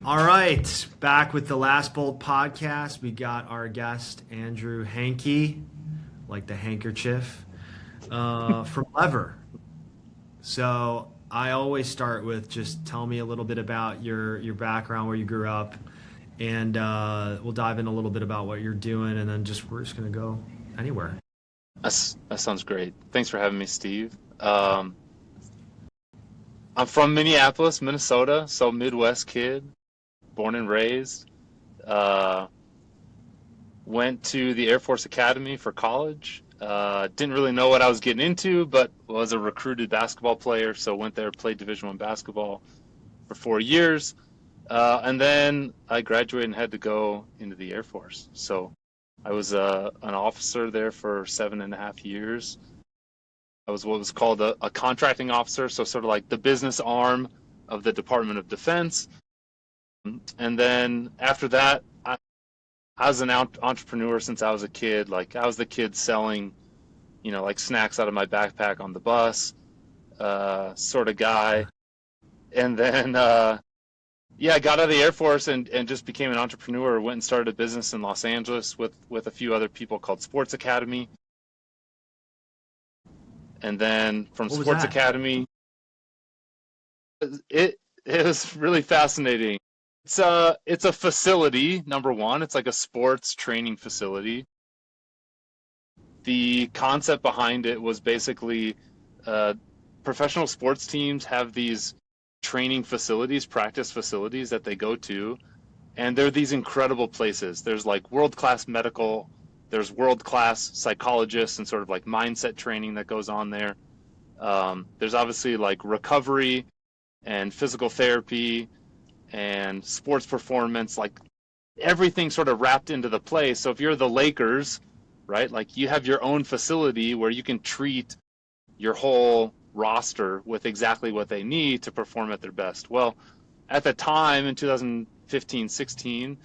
All right, back with the Last Bolt podcast. We got our guest Andrew Henke, like the handkerchief, from Levver. So I always start with just tell me a little bit about your background, where you grew up, and we'll dive in a little bit about what you're doing, and then we're just gonna go anywhere. That sounds great. Thanks for having me, Steve. I'm from Minneapolis, Minnesota, so Midwest kid, born and raised. Uh, Went to the Air Force Academy for college. Didn't really know what I was getting into, but was a recruited basketball player, so went there, played Division I basketball for 4 years, and then I graduated and had to go into the Air Force. So I was an officer there for 7.5 years. I was what was called a contracting officer, so sort of like the business arm of the Department of Defense. And then after that, I was an entrepreneur since I was a kid. Like I was the kid selling, like snacks out of my backpack on the bus, sort of guy. And then, yeah, I got out of the Air Force and just became an entrepreneur. Went and started a business in Los Angeles with a few other people called Sports Academy. And then from What was Sports that? Academy, it was really fascinating. It's a facility, number one. It's like a sports training facility. The concept behind it was basically uh, professional sports teams have these training facilities, practice facilities that they go to, and they're these incredible places. There's like world-class medical, there's world-class psychologists and sort of like mindset training that goes on there. There's obviously like recovery and physical therapy and sports performance, like everything sort of wrapped into the play. So if you're the Lakers, right, like you have your own facility where you can treat your whole roster with exactly what they need to perform at their best. Well, at the time in 2015, 16,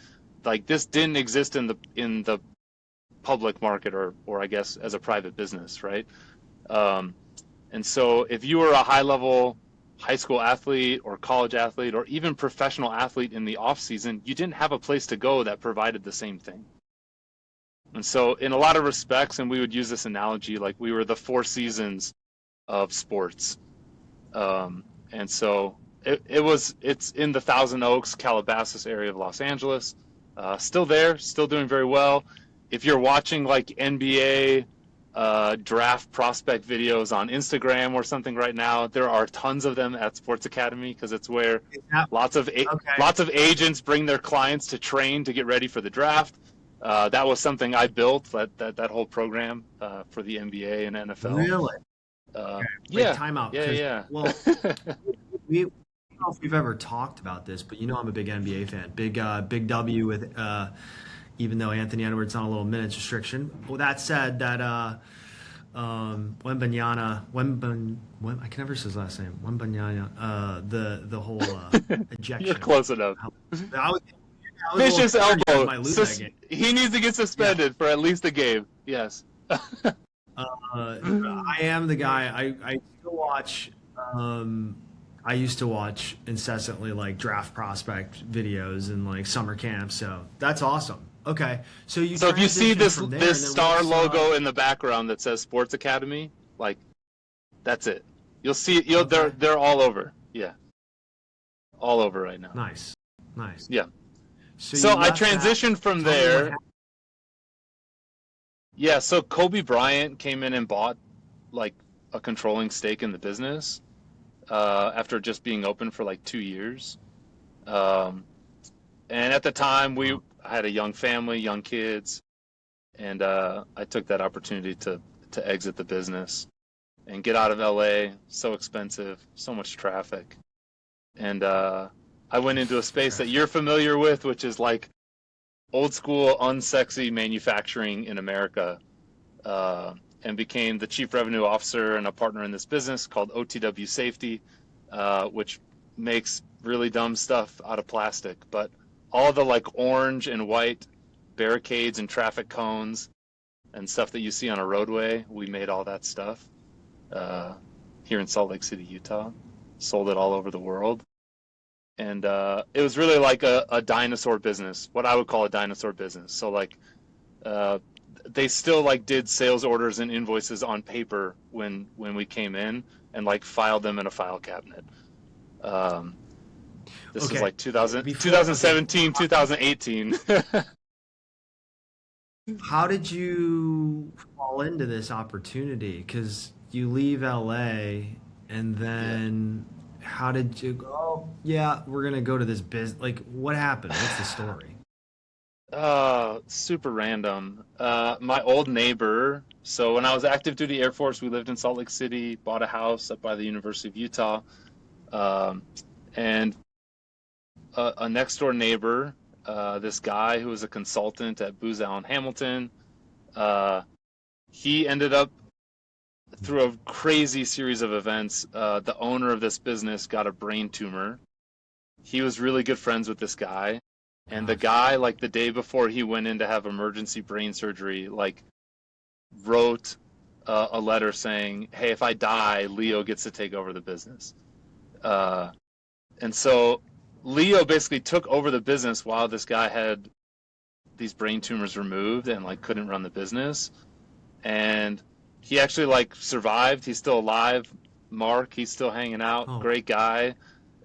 like this didn't exist in the public market or I guess as a private business, right? Um, and so if you were a high level high school athlete or college athlete or even professional athlete in the off season, you didn't have a place to go that provided the same thing. And so in a lot of respects, and we would use this analogy, like we were the four seasons of sports. And so it's in the Thousand Oaks, Calabasas area of Los Angeles. Still there, still doing very well. If you're watching like NBA draft prospect videos on Instagram or something right now, there are tons of them at Sports Academy because it's where Yeah. Okay. lots of agents bring their clients to train to get ready for the draft. That was something I built, that whole program for the NBA and NFL. Really? Okay. Wait, Yeah, time out. yeah, Because, yeah. well, we I don't know if we've ever talked about this, but I'm a big NBA fan. Big W with even though Anthony Edwards on a little minutes restriction. Well, that said, that I can never say his last name. Wembanyama, the whole You're ejection. close enough. I was a little Vicious concerned you guys elbow. might lose that game. He needs to get Yeah. suspended for at least a game. Yes. I am the guy. I still watch. Um, I used to watch incessantly like draft prospect videos and like summer camps. So that's awesome. Okay, so you So if you see transitioned from there, and this then star what's logo in the background that says Sports Academy, like that's it. You'll see you'll okay? they're all over. Yeah, all over right now. Nice, nice. Yeah. So So you I left that. transitioned from Tell me what there. happened. Yeah, so Kobe Bryant came in and bought like a controlling stake in the business after just being open for like 2 years. Um, and at the time, Wow. I had a young family, young kids, and I took that opportunity to exit the business and get out of LA. So expensive, so much traffic, and I went into a space that Traffic. you're familiar with, which is like old school, unsexy manufacturing in America, uh, and became the chief revenue officer and a partner in this business called OTW Safety, which makes really dumb stuff out of plastic. But all the like orange and white barricades and traffic cones and stuff that you see on a roadway, we made all that stuff uh, here in Salt Lake City, Utah. Sold it all over the world. and it was really like a dinosaur business, what I would call a dinosaur business. So like uh, they still like did sales orders and invoices on paper when we came in, and like filed them in a file cabinet. Um, this was Okay. like 2000, Before, okay, 2017, 2018. how did you fall into this opportunity? Because you leave LA and Yeah. then how did you go? Oh, yeah, we're gonna go to this business. Like, what happened? What's the story? Super random. My old neighbor. So when I was active duty Air Force, we lived in Salt Lake City, bought a house up by the University of Utah, um, and a next door neighbor, this guy who was a consultant at Booz Allen Hamilton, uh, he ended up through a crazy series of events. The owner of this business got a brain tumor. He was really good friends with this guy, and the Gosh. guy, like the day before he went in to have emergency brain surgery, like wrote a letter saying, "Hey, if I die, Leo gets to take over the business." Uh, and so Leo basically took over the business while this guy had these brain tumors removed and like couldn't run the business. And he actually like survived. He's still alive. Mark, he's still hanging out. Oh, Great guy.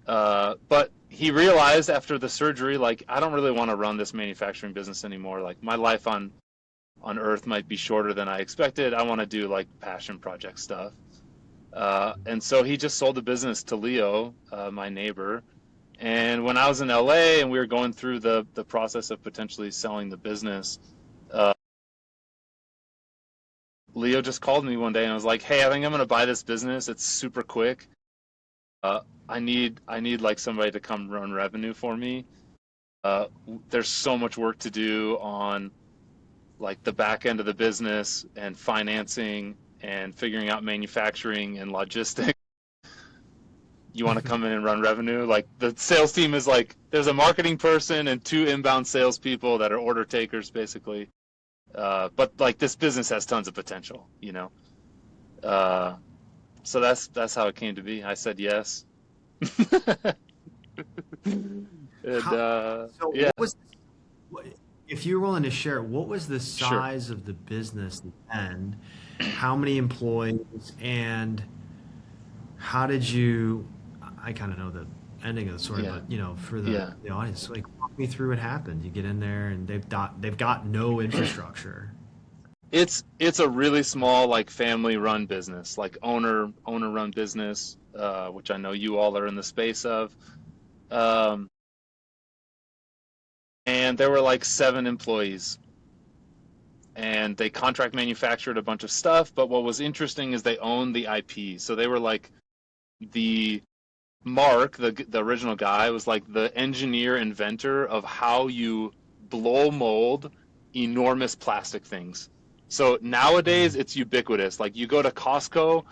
But he realized after the surgery, like, I don't really want to run this manufacturing business anymore. Like, my life on Earth might be shorter than I expected. I want to do like passion project stuff. And so he just sold the business to Leo, my neighbor. And when I was in LA and we were going through the process of potentially selling the business, uh, Leo just called me one day and was like, "Hey, I think I'm going to buy this business. It's super quick. Uh, I need like somebody to come run revenue for me. Uh, there's so much work to do on like the back end of the business and financing and figuring out manufacturing and logistics. You want to come in and run revenue?" Like the sales team is like, there's a marketing person and two inbound salespeople that are order takers basically. But like this business has tons of potential, you know. Uh, so that's how it came to be. I said yes. And how? So, yeah, what was? If you're willing to share, what was the sure. size of the business then? How many employees, and how did you? I kind of know the ending of the story, Yeah, but for yeah. the audience, like walk me through what happened. You get in there, and they've got no infrastructure. It's a really small like family run business, like owner run business, which I know you all are in the space of. Um, and there were like 7 employees, and they contract manufactured a bunch of stuff. But what was interesting is they owned the IP, so they were like the Mark, the original guy, was like the engineer inventor of how you blow mold enormous plastic things. So nowadays Mm. it's ubiquitous. Like you go to Costco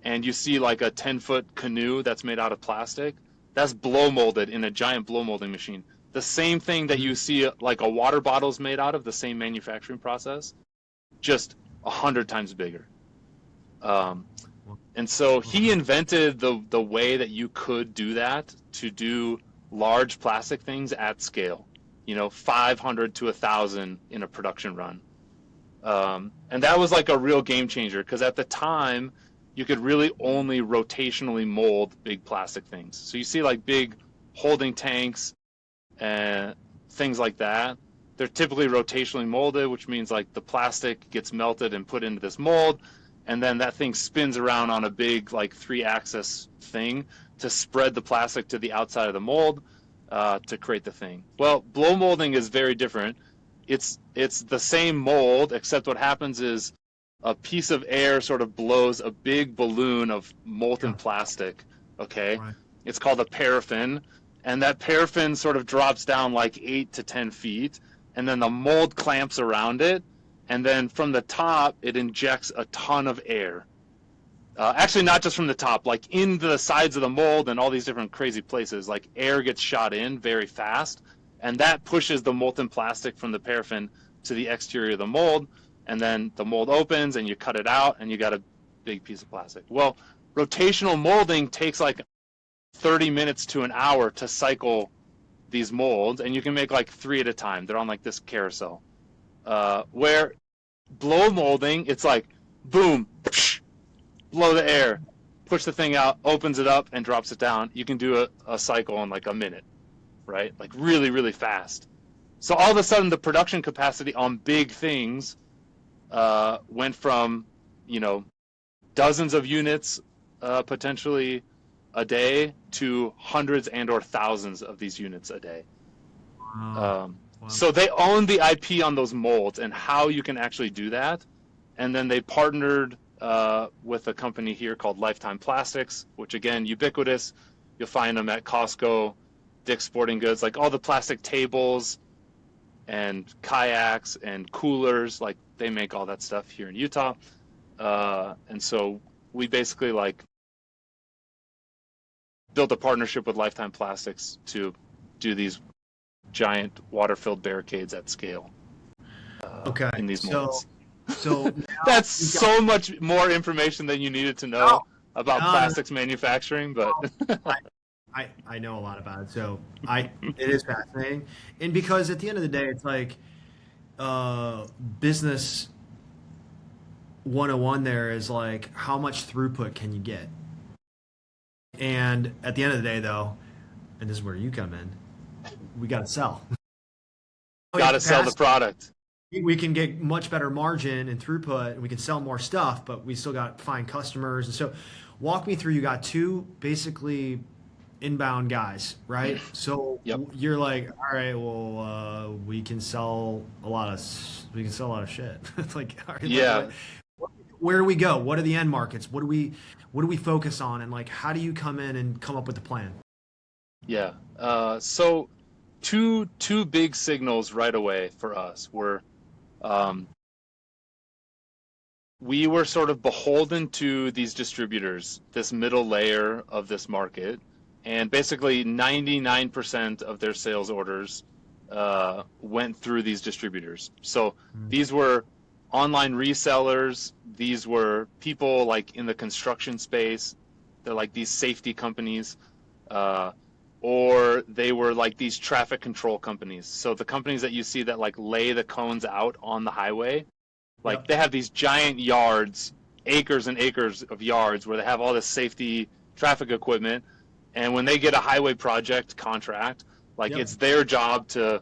and you see like a 10-foot canoe that's made out of plastic. That's blow molded in a giant blow molding machine. The same thing that you Mm. see like a water bottle's made out of, the same manufacturing process, just 100 times bigger. Um, and so he Okay. invented the way that you could do that, to do large plastic things at scale, 500 to 1,000 in a production run. And that was like a real game changer because at the time you could really only rotationally mold big plastic things. So you see like big holding tanks and things like that. They're typically rotationally molded, which means like the plastic gets melted and put into this mold, and then that thing spins around on a big like 3-axis thing to spread the plastic to the outside of the mold to create the thing. Well, blow molding is very different. It's the same mold, except what happens is a piece of air sort of blows a big balloon of molten Yeah. plastic. Okay, Right. it's called a paraffin, and that paraffin sort of drops down like 8 to 10 feet, and then the mold clamps around it, and then from the top it injects a ton of air. Actually, not just from the top, like in the sides of the mold and all these different crazy places, like air gets shot in very fast, and that pushes the molten plastic from the paraffin to the exterior of the mold, and then the mold opens and you cut it out and you got a big piece of plastic. Well, rotational molding takes like 30 minutes to an hour to cycle these molds, and you can make like 3 at a time. They're on like this carousel. Where blow molding, it's like boom, psh, blow the air, push the thing out, opens it up, and drops it down. You can do a cycle in like a minute, right? Like really, really fast. So all of a sudden, the production capacity on big things went from, dozens of units potentially a day to hundreds and or thousands of these units a day. Wow. So they own the IP on those molds and how you can actually do that. And then they partnered with a company here called Lifetime Plastics, which again, ubiquitous. You'll find them at Costco, Dick's Sporting Goods, like all the plastic tables and kayaks and coolers, like they make all that stuff here in Utah. And so we basically like built a partnership with Lifetime Plastics to do these giant water-filled barricades at scale. Okay. In these molds. So that's so much more information than you needed to know about plastics manufacturing, but I know a lot about it, so it is fascinating. And because at the end of the day, it's like business 101 there is like how much throughput can you get? And at the end of the day, though, and this is where you come in, we got to sell. Got to sell the product. We can get much better margin and throughput, and we can sell more stuff, but we still got to find customers. And so walk me through, you got two basically inbound guys, right? So you're like, all right, well, we can sell a lot of shit. It's like, all right, yeah. Where do we go? What are the end markets? What do we focus on? And like, how do you come in and come up with the plan? Yeah. So two big signals right away for us were, we were sort of beholden to these distributors, this middle layer of this market, and basically 99% of their sales orders went through these distributors. So these were online resellers. These were people like in the construction space. They're like these safety companies, or they were like these traffic control companies. So the companies that you see that like lay the cones out on the highway, like they have these giant yards, acres and acres of yards where they have all this safety traffic equipment. And when they get a highway project contract, like it's their job to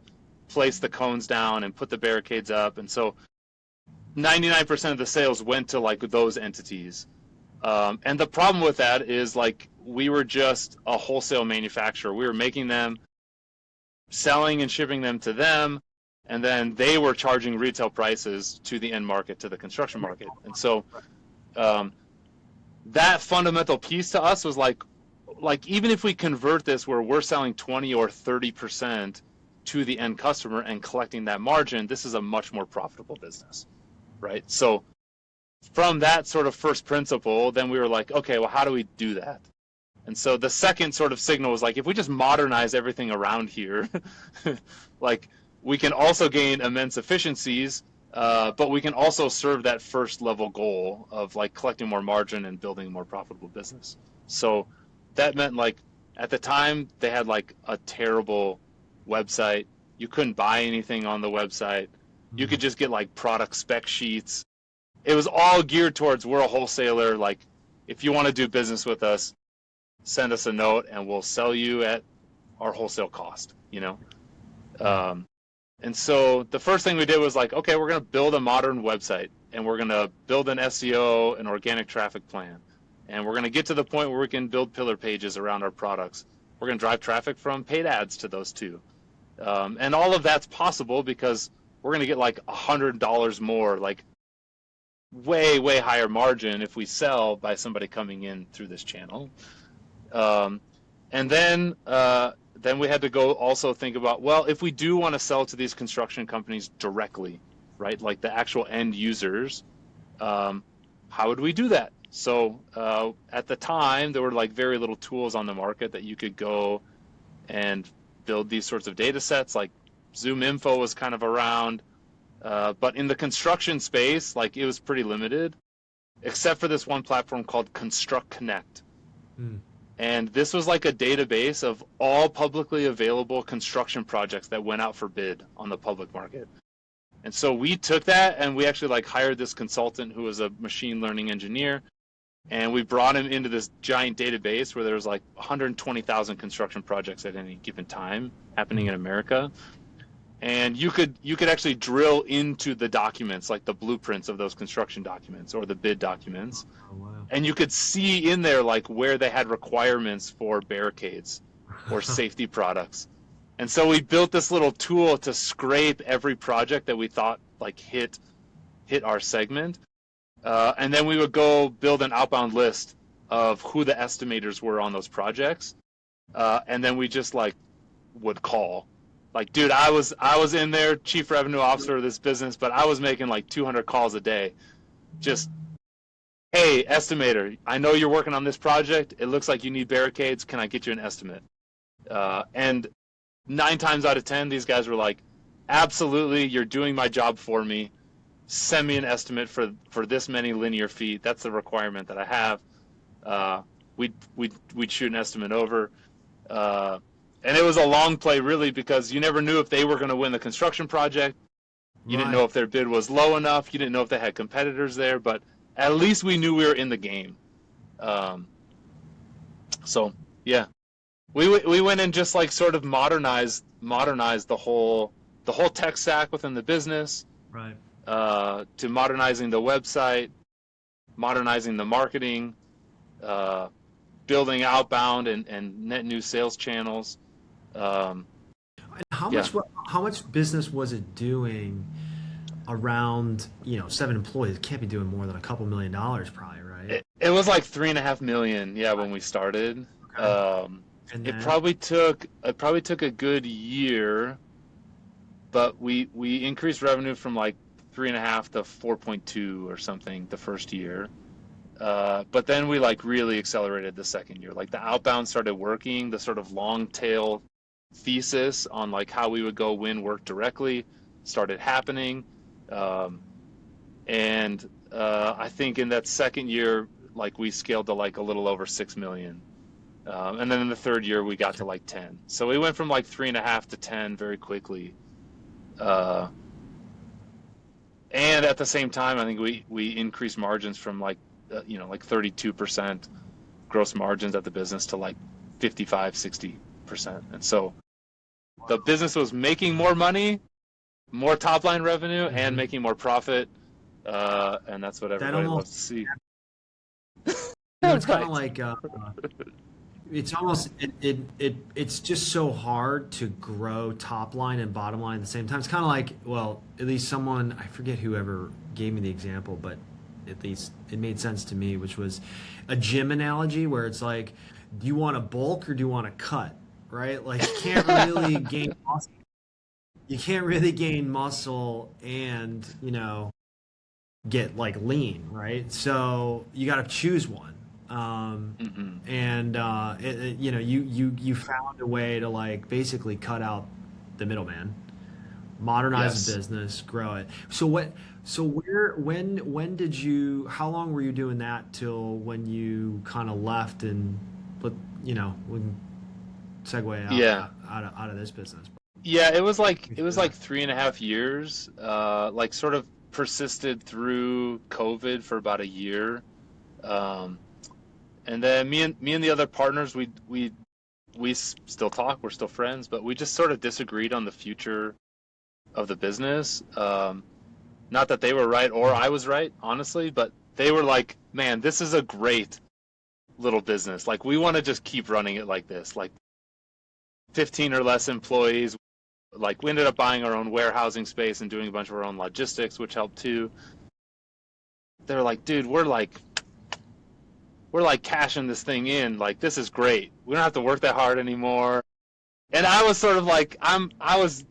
place the cones down and put the barricades up. And so 99% of the sales went to like those entities. And the problem with that is like we were just a wholesale manufacturer. We were making them, selling and shipping them to them, and then they were charging retail prices to the end market, to the construction market. And so that fundamental piece to us was like even if we convert this where we're selling 20 or 30% to the end customer and collecting that margin, this is a much more profitable business, right? So from that sort of first principle, then we were like, okay, well, how do we do that? And so the second sort of signal was like, if we just modernize everything around here, like we can also gain immense efficiencies, but we can also serve that first level goal of like collecting more margin and building a more profitable business. So that meant like at the time they had like a terrible website. You couldn't buy anything on the website. You could just get like product spec sheets. It was all geared towards we're a wholesaler. Like if you want to do business with us, send us a note and we'll sell you at our wholesale cost, And so the first thing we did was like, okay, we're going to build a modern website and we're going to build an SEO, an organic traffic plan. And we're going to get to the point where we can build pillar pages around our products. We're going to drive traffic from paid ads to those two. And all of that's possible because we're going to get like $100 more, like way, way higher margin if we sell by somebody coming in through this channel. And then we had to go also think about, well, if we do want to sell to these construction companies directly, right, like the actual end users, how would we do that? So at the time, there were like very little tools on the market that you could go and build these sorts of data sets. Like Zoom Info was kind of around, but in the construction space, like it was pretty limited, except for this one platform called Construct Connect. And this was like a database of all publicly available construction projects that went out for bid on the public market. And so we took that and we actually like hired this consultant who was a machine learning engineer, and we brought him into this giant database where there was like 120,000 construction projects at any given time happening in America. And you could actually drill into the documents, like the blueprints of those construction documents or the bid documents. Oh, wow. And you could see in there like where they had requirements for barricades or safety products. And so we built this little tool to scrape every project that we thought like hit our segment. And then we would go build an outbound list of who the estimators were on those projects. And then we just like would call. Like, dude, I was in there, chief revenue officer of this business, but I was making like 200 calls a day. Just, hey, estimator, I know you're working on this project. It looks like you need barricades. Can I get you an estimate? And 9 times out of 10, these guys were like, absolutely, you're doing my job for me. Send me an estimate for this many linear feet. That's the requirement that I have. We'd shoot an estimate over. And it was a long play, really, because you never knew if they were going to win the construction project. You didn't know if their bid was low enough. You didn't know if they had competitors there. But at least we knew we were in the game. So, yeah. We went and just like sort of modernized the whole tech stack within the business. Right. To modernizing the website, modernizing the marketing, building outbound and net new sales channels. And how much business was it doing around, 7 employees? It can't be doing more than a couple $1 million probably, right? It was like $3.5 million, when we started. Okay. And it probably took a good year, but we increased revenue from like 3.5 to 4.2 or something the first year. But then we like really accelerated the second year. Like the outbound started working, the sort of long tail thesis on like how we would go win work directly started happening. And I think in that second year, like we scaled to like a little over 6 million. And then in the third year, we got to like 10. So we went from like 3.5 to 10 very quickly. And at the same time, I think we increased margins from like 32% gross margins at the business to like 55-60%. And so the business was making more money, more top line revenue, and making more profit. And that's what everybody loves to see. It's kind of like it's almost it's just so hard to grow top line and bottom line at the same time. It's kind of like, well, at least someone, I forget whoever gave me the example, but at least it made sense to me, which was a gym analogy where it's like, do you want to bulk or do you want to cut? Right? Like you can't really gain muscle. You can't really gain muscle and, get like lean, right? So you got to choose one. And you found a way to like basically cut out the middleman, modernize the business, grow it. When did you, how long were you doing that till when you kind of left and when segue out of this business? Yeah, it was like 3.5 years, like sort of persisted through COVID for about a year. And then me and the other partners, we still talk. We're still friends, but we just sort of disagreed on the future of the business. Not that they were right or I was right, honestly, but they were like, "Man, this is a great little business. Like, we want to just keep running it like this. Like, 15 or less employees. Like, we ended up buying our own warehousing space and doing a bunch of our own logistics, which helped too." They're like, "Dude, we're like cashing this thing in. Like, this is great. We don't have to work that hard anymore." And I was sort of like, I was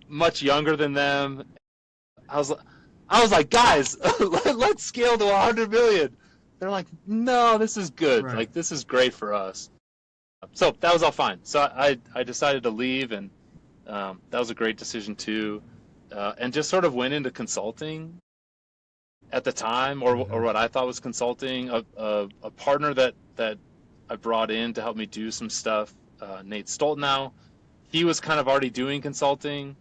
much younger than them. I was like, "Guys, let's scale to 100 million." They're like, "No, this is good. Right. Like, this is great for us." So that was all fine. So I decided to leave, and that was a great decision too. And just sort of went into consulting at the time, or what I thought was consulting. A partner that I brought in to help me do some stuff, Nate Stoltenow. He was kind of already doing consulting,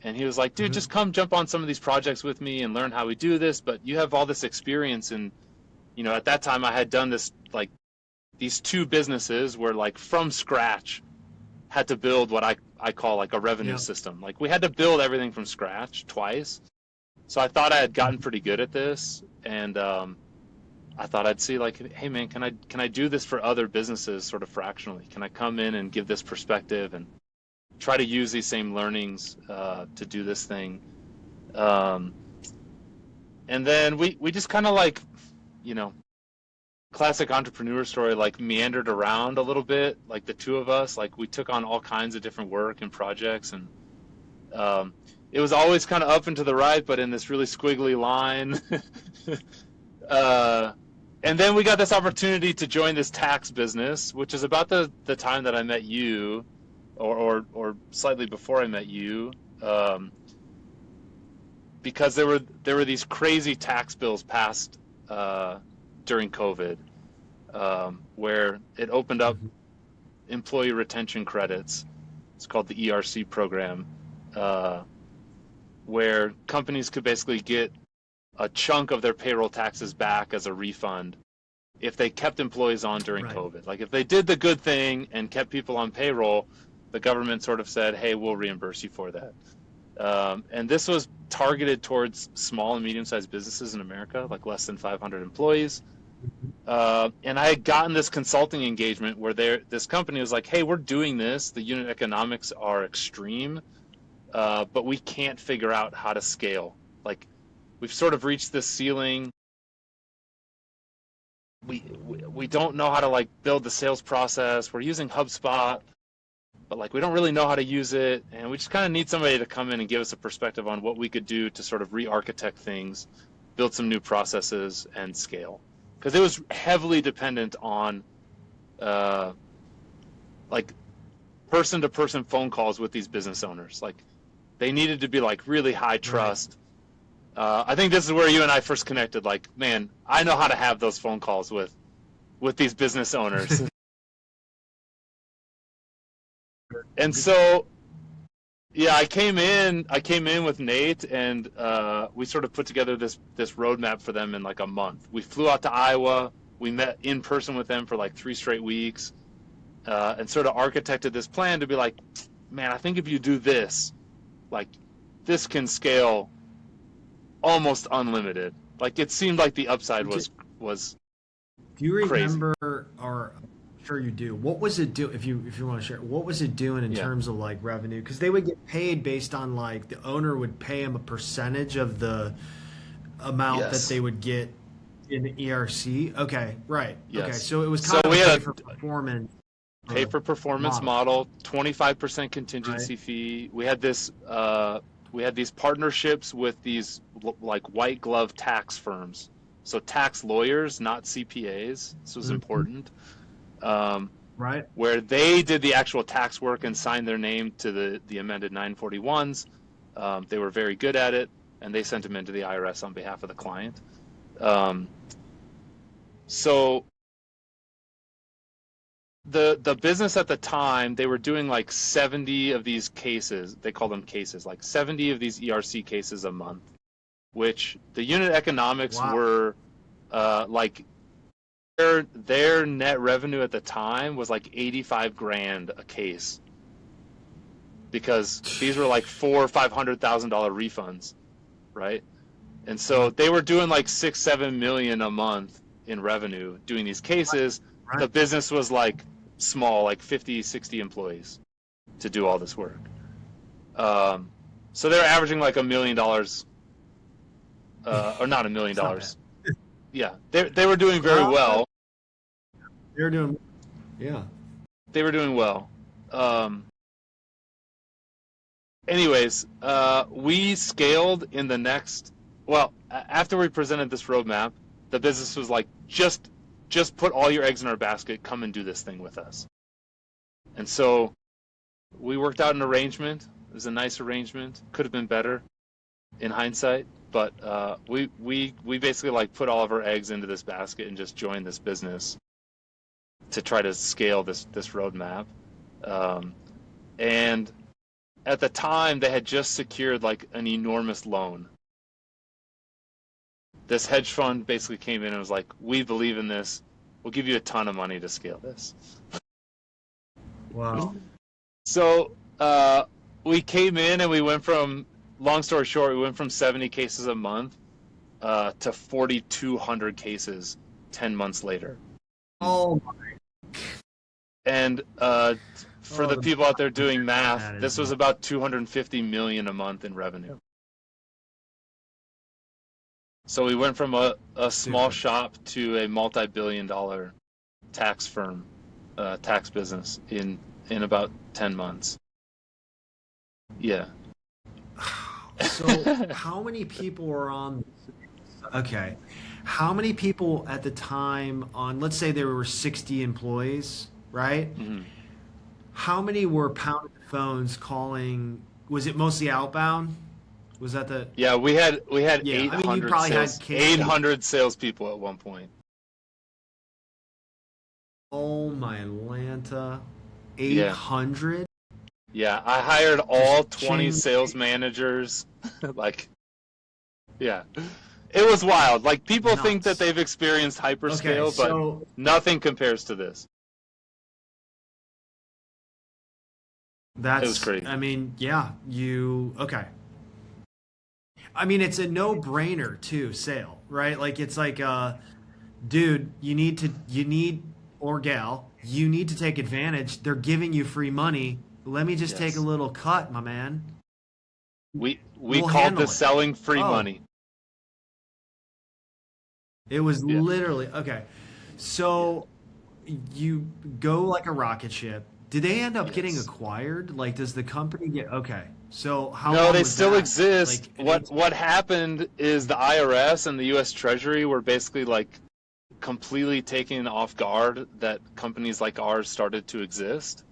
and he was like, dude, just come jump on some of these projects with me and learn how we do this, but you have all this experience. And, at that time I had done this, like, these two businesses where, like, from scratch had to build what I call like a revenue system. Like, we had to build everything from scratch twice. So I thought I had gotten pretty good at this, and I thought I'd see, like, hey man, can I do this for other businesses sort of fractionally? Can I come in and give this perspective and try to use these same learnings to do this thing? And then we just kind of, like, classic entrepreneur story, like, meandered around a little bit, like the two of us, like we took on all kinds of different work and projects, and it was always kind of up and to the right, but in this really squiggly line. And then we got this opportunity to join this tax business, which is about the time that I met you, or slightly before I met you, because there were these crazy tax bills passed during COVID, where it opened up employee retention credits. It's called the ERC program, where companies could basically get a chunk of their payroll taxes back as a refund if they kept employees on during COVID. Like, if they did the good thing and kept people on payroll, the government sort of said, hey, we'll reimburse you for that. And this was targeted towards small and medium-sized businesses in America, like less than 500 employees. And I had gotten this consulting engagement where this company was like, hey, we're doing this. The unit economics are extreme, but we can't figure out how to scale. Like, we've sort of reached this ceiling. We don't know how to, like, build the sales process. We're using HubSpot, but, like, we don't really know how to use it, and we just kind of need somebody to come in and give us a perspective on what we could do to sort of re-architect things, build some new processes, and scale. Because it was heavily dependent on, like, person-to-person phone calls with these business owners. Like, they needed to be, like, really high trust. I think this is where you and I first connected. Like, man, I know how to have those phone calls with these business owners. And so, yeah, I came in with Nate, and we sort of put together this roadmap for them in like a month. We flew out to Iowa. We met in person with them for like 3 straight weeks, and sort of architected this plan to be like, man, I think if you do this, like, this can scale almost unlimited. Like, it seemed like the upside was Do you crazy. remember, or I'm sure you do, what was it do, if you want to share, what was it doing in terms of, like, revenue? Because they would get paid based on, like, the owner would pay them a percentage of the amount that they would get in the ERC. Okay, right. Yes. Okay, so it was kind of we a had pay for performance. Pay for performance model, 25% contingency fee. We had this. We had these partnerships with these, like, white glove tax firms, so tax lawyers, not CPAs. This was important. Where they did the actual tax work and signed their name to the amended 941s. They were very good at it, and they sent them into the IRS on behalf of the client. So the business at the time, they were doing like 70 of these cases. They call them cases, like 70 of these ERC cases a month, which the unit economics were like, their net revenue at the time was like 85 grand a case, because these were like $400,000 or $500,000 refunds, right? And so they were doing like 6-7 million a month in revenue doing these cases. The business was like small, like 50-60 employees to do all this work. So they're averaging like $1 million, or not $1 million. Yeah, they were doing very well. They were doing, yeah. They were doing well. Anyways, we scaled in the next. Well, after we presented this roadmap, the business was like, just put all your eggs in our basket. Come and do this thing with us. And so we worked out an arrangement. It was a nice arrangement. Could have been better in hindsight, but we basically, like, put all of our eggs into this basket and just joined this business. to try to scale this roadmap. And at the time, they had just secured like an enormous loan. This hedge fund basically came in and was like, "We believe in this. We'll give you a ton of money to scale this." Wow. So we came in and we went from, long story short, we went from 70 cases a month to 4,200 cases 10 months later. Oh, And for the people out there doing math, this was about 250 million a month in revenue. So we went from a small shop to a multi-billion-dollar tax firm, tax business in about 10 months. Yeah. So how many people were on? Okay. How many people at the time on, let's say there were 60 employees, right? Mm-hmm. How many were pounding phones calling? Was it mostly outbound? Was that the? Yeah, we had Yeah, 800 I mean, you probably had 800 salespeople at one point. Oh my Lanta, Yeah. 800? Yeah, I hired all 20 change- sales managers. Like, yeah. It was wild. Like, people think that Nuts. they've experienced hyperscale, Okay, so but nothing compares to this. It was that's, crazy. I mean, yeah, okay. I mean, it's a no-brainer too, sale, right? Like it's like, dude, or gal, you need to take advantage. They're giving you free money. Let me just take a Yes. little cut, my man. We We'll called handle this it. selling free Oh. money. It was Yeah. literally okay. So you go like a rocket ship. Did they end up getting Yes. acquired? Like, does the company get okay? So how No, long they was still that? exist. Like, What happened is the IRS and the US Treasury were basically like completely taken off guard that companies like ours started to exist.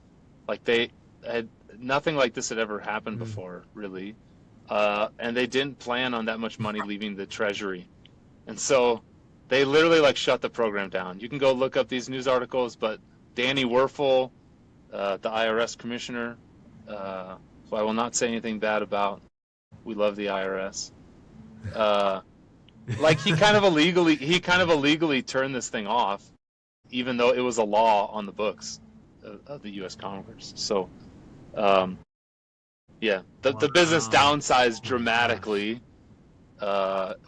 Like they had nothing like this had ever happened before, really. And they didn't plan on that much money leaving the Treasury. And so they literally like shut the program down. You can go look up these news articles, but Danny Werfel, the IRS commissioner, who I will not say anything bad about. We love the IRS. Like he kind of illegally turned this thing off, even though it was a law on the books of the U.S. Congress. So, yeah, the business wow. downsized Oh my dramatically.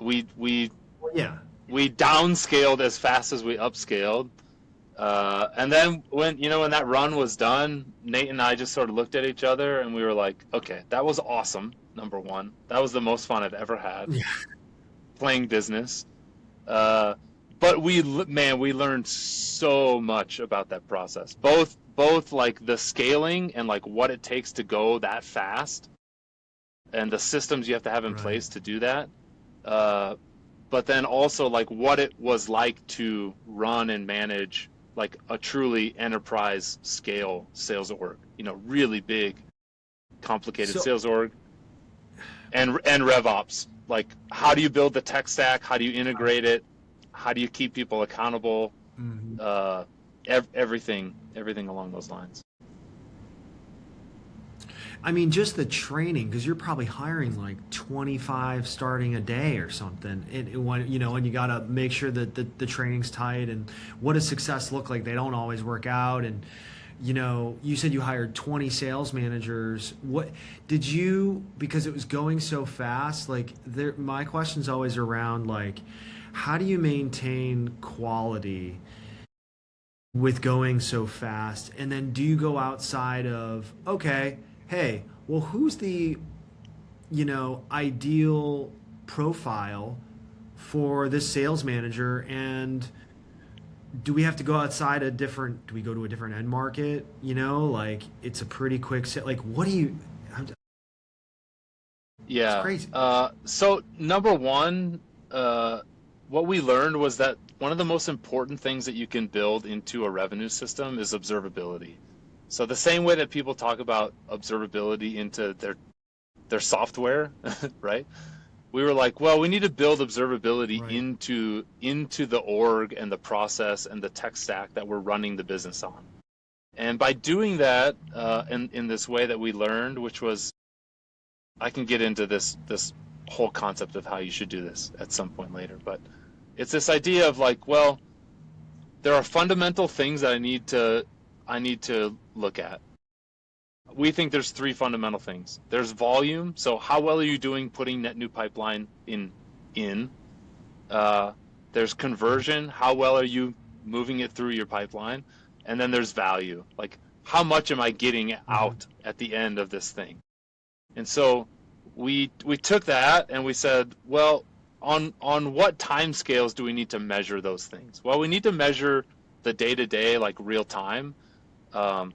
We yeah. downscaled as fast as we upscaled. And then when that run was done, Nate and I just sort of looked at each other and we were like, okay, that was awesome. Number one, that was the most fun I've ever had playing business. But we learned so much about that process, both like the scaling and like what it takes to go that fast and the systems you have to have in place to do that. But then also like what it was like to run and manage like a truly enterprise scale sales org, really big, complicated sales org, and RevOps. Like, how do you build the tech stack? How do you integrate it? How do you keep people accountable? Everything along those lines. I mean, just the training, because you're probably hiring like 25 starting a day or something. And you got to make sure that the training's tight. And what does success look like? They don't always work out. And you said you hired 20 sales managers. What did you? Because it was going so fast. Like, my question's always around like, how do you maintain quality with going so fast? And then do you go outside of, okay, hey, well, who's the, ideal profile for this sales manager? And do we have to go outside do we go to a different end market? Like it's a pretty quick set. Like, what do you, Yeah. it's crazy. So number one, what we learned was that one of the most important things that you can build into a revenue system is observability. So the same way that people talk about observability into their software, right? we were like, well, we need to build observability Right. into the org and the process and the tech stack that we're running the business on. And by doing that, in this way that we learned, which was, I can get into this whole concept of how you should do this at some point later, but it's this idea of like, well, there are fundamental things that I need to look at. We think there's three fundamental things. There's volume, so how well are you doing putting net new pipeline in? There's conversion, how well are you moving it through your pipeline? And then there's value, like how much am I getting out at the end of this thing? And so we took that and we said, well, on what time scales do we need to measure those things? Well, we need to measure the day-to-day, like real time. How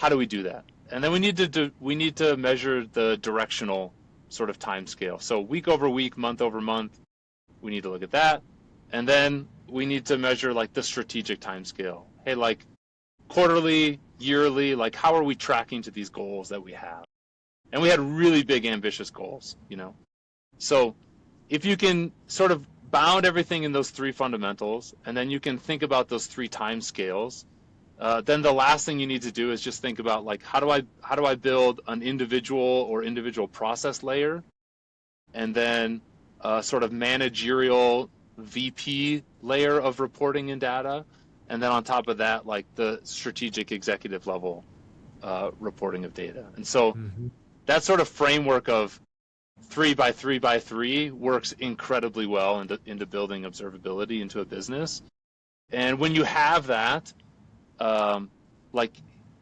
do we do that? And then we need to measure the directional sort of time scale. So week over week, month over month, we need to look at that. And then we need to measure like the strategic time scale. Hey, like quarterly, yearly, like how are we tracking to these goals that we have? And we had really big, ambitious goals, you know. So if you can sort of bound everything in those three fundamentals, and then you can think about those three time scales, then the last thing you need to do is just think about like how do I build an individual process layer, and then a sort of managerial VP layer of reporting and data, and then on top of that, like the strategic executive level reporting of data. And so that sort of framework of 3x3x3 works incredibly well into building observability into a business. And when you have that, like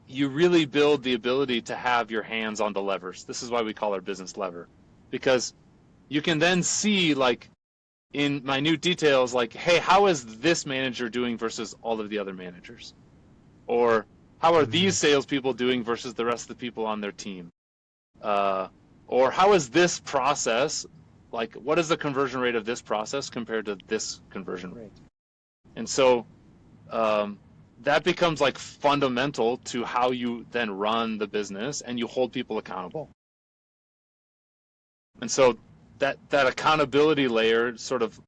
you really build the ability to have your hands on the levers. This is why we call our business Levver, because you can then see like in minute details, like, hey, how is this manager doing versus all of the other managers? Or how are these salespeople doing versus the rest of the people on their team? Or how is this process, like what is the conversion rate of this process compared to this conversion rate? And so that becomes like fundamental to how you then run the business and you hold people accountable. And so that accountability layer sort of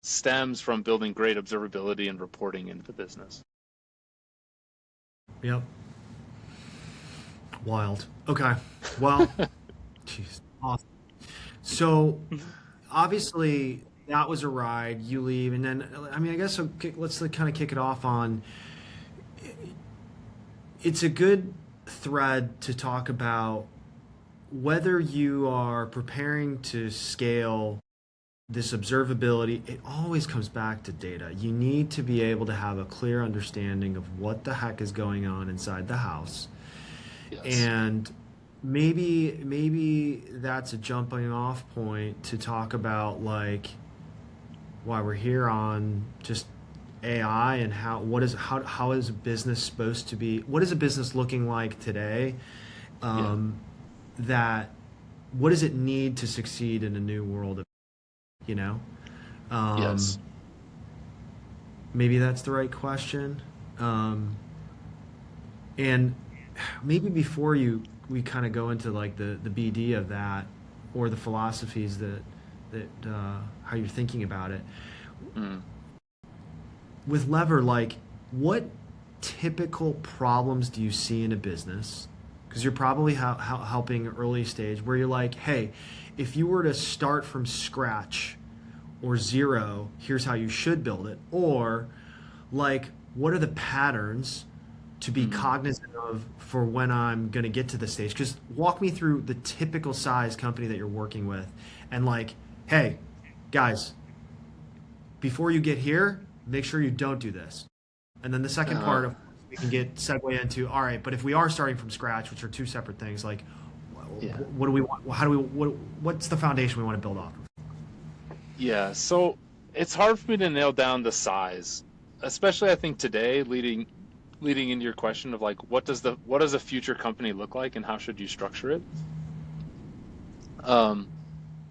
stems from building great observability and reporting into the business. Yep. Wild. Okay. Well, jeez, awesome. So obviously that was a ride. You leave, and then I mean, I guess let's kind of kick it off on. It's a good thread to talk about whether you are preparing to scale this observability. It always comes back to data. You need to be able to have a clear understanding of what the heck is going on inside the house. Yes. And maybe that's a jumping off point to talk about like why we're here on just AI and how is a business supposed to be, what is a business looking like today, that what does it need to succeed in a new world, you know? Yes. Maybe that's the right question. And maybe before we kind of go into like the BD of that or the philosophies that how you're thinking about it. With Levver, like what typical problems do you see in a business? Because you're probably helping early stage where you're like, hey, if you were to start from scratch or zero, here's how you should build it. Or like, what are the patterns to be cognizant of for when I'm going to get to the stage? Because walk me through the typical size company that you're working with and like, hey, guys, before you get here, make sure you don't do this. And then the second part of we can get segue into, all right, but if we are starting from scratch, which are two separate things, like what do we want? How do we, what's the foundation we want to build off of? Yeah, so it's hard for me to nail down the size, especially I think today, leading into your question of like, what does a future company look like and how should you structure it?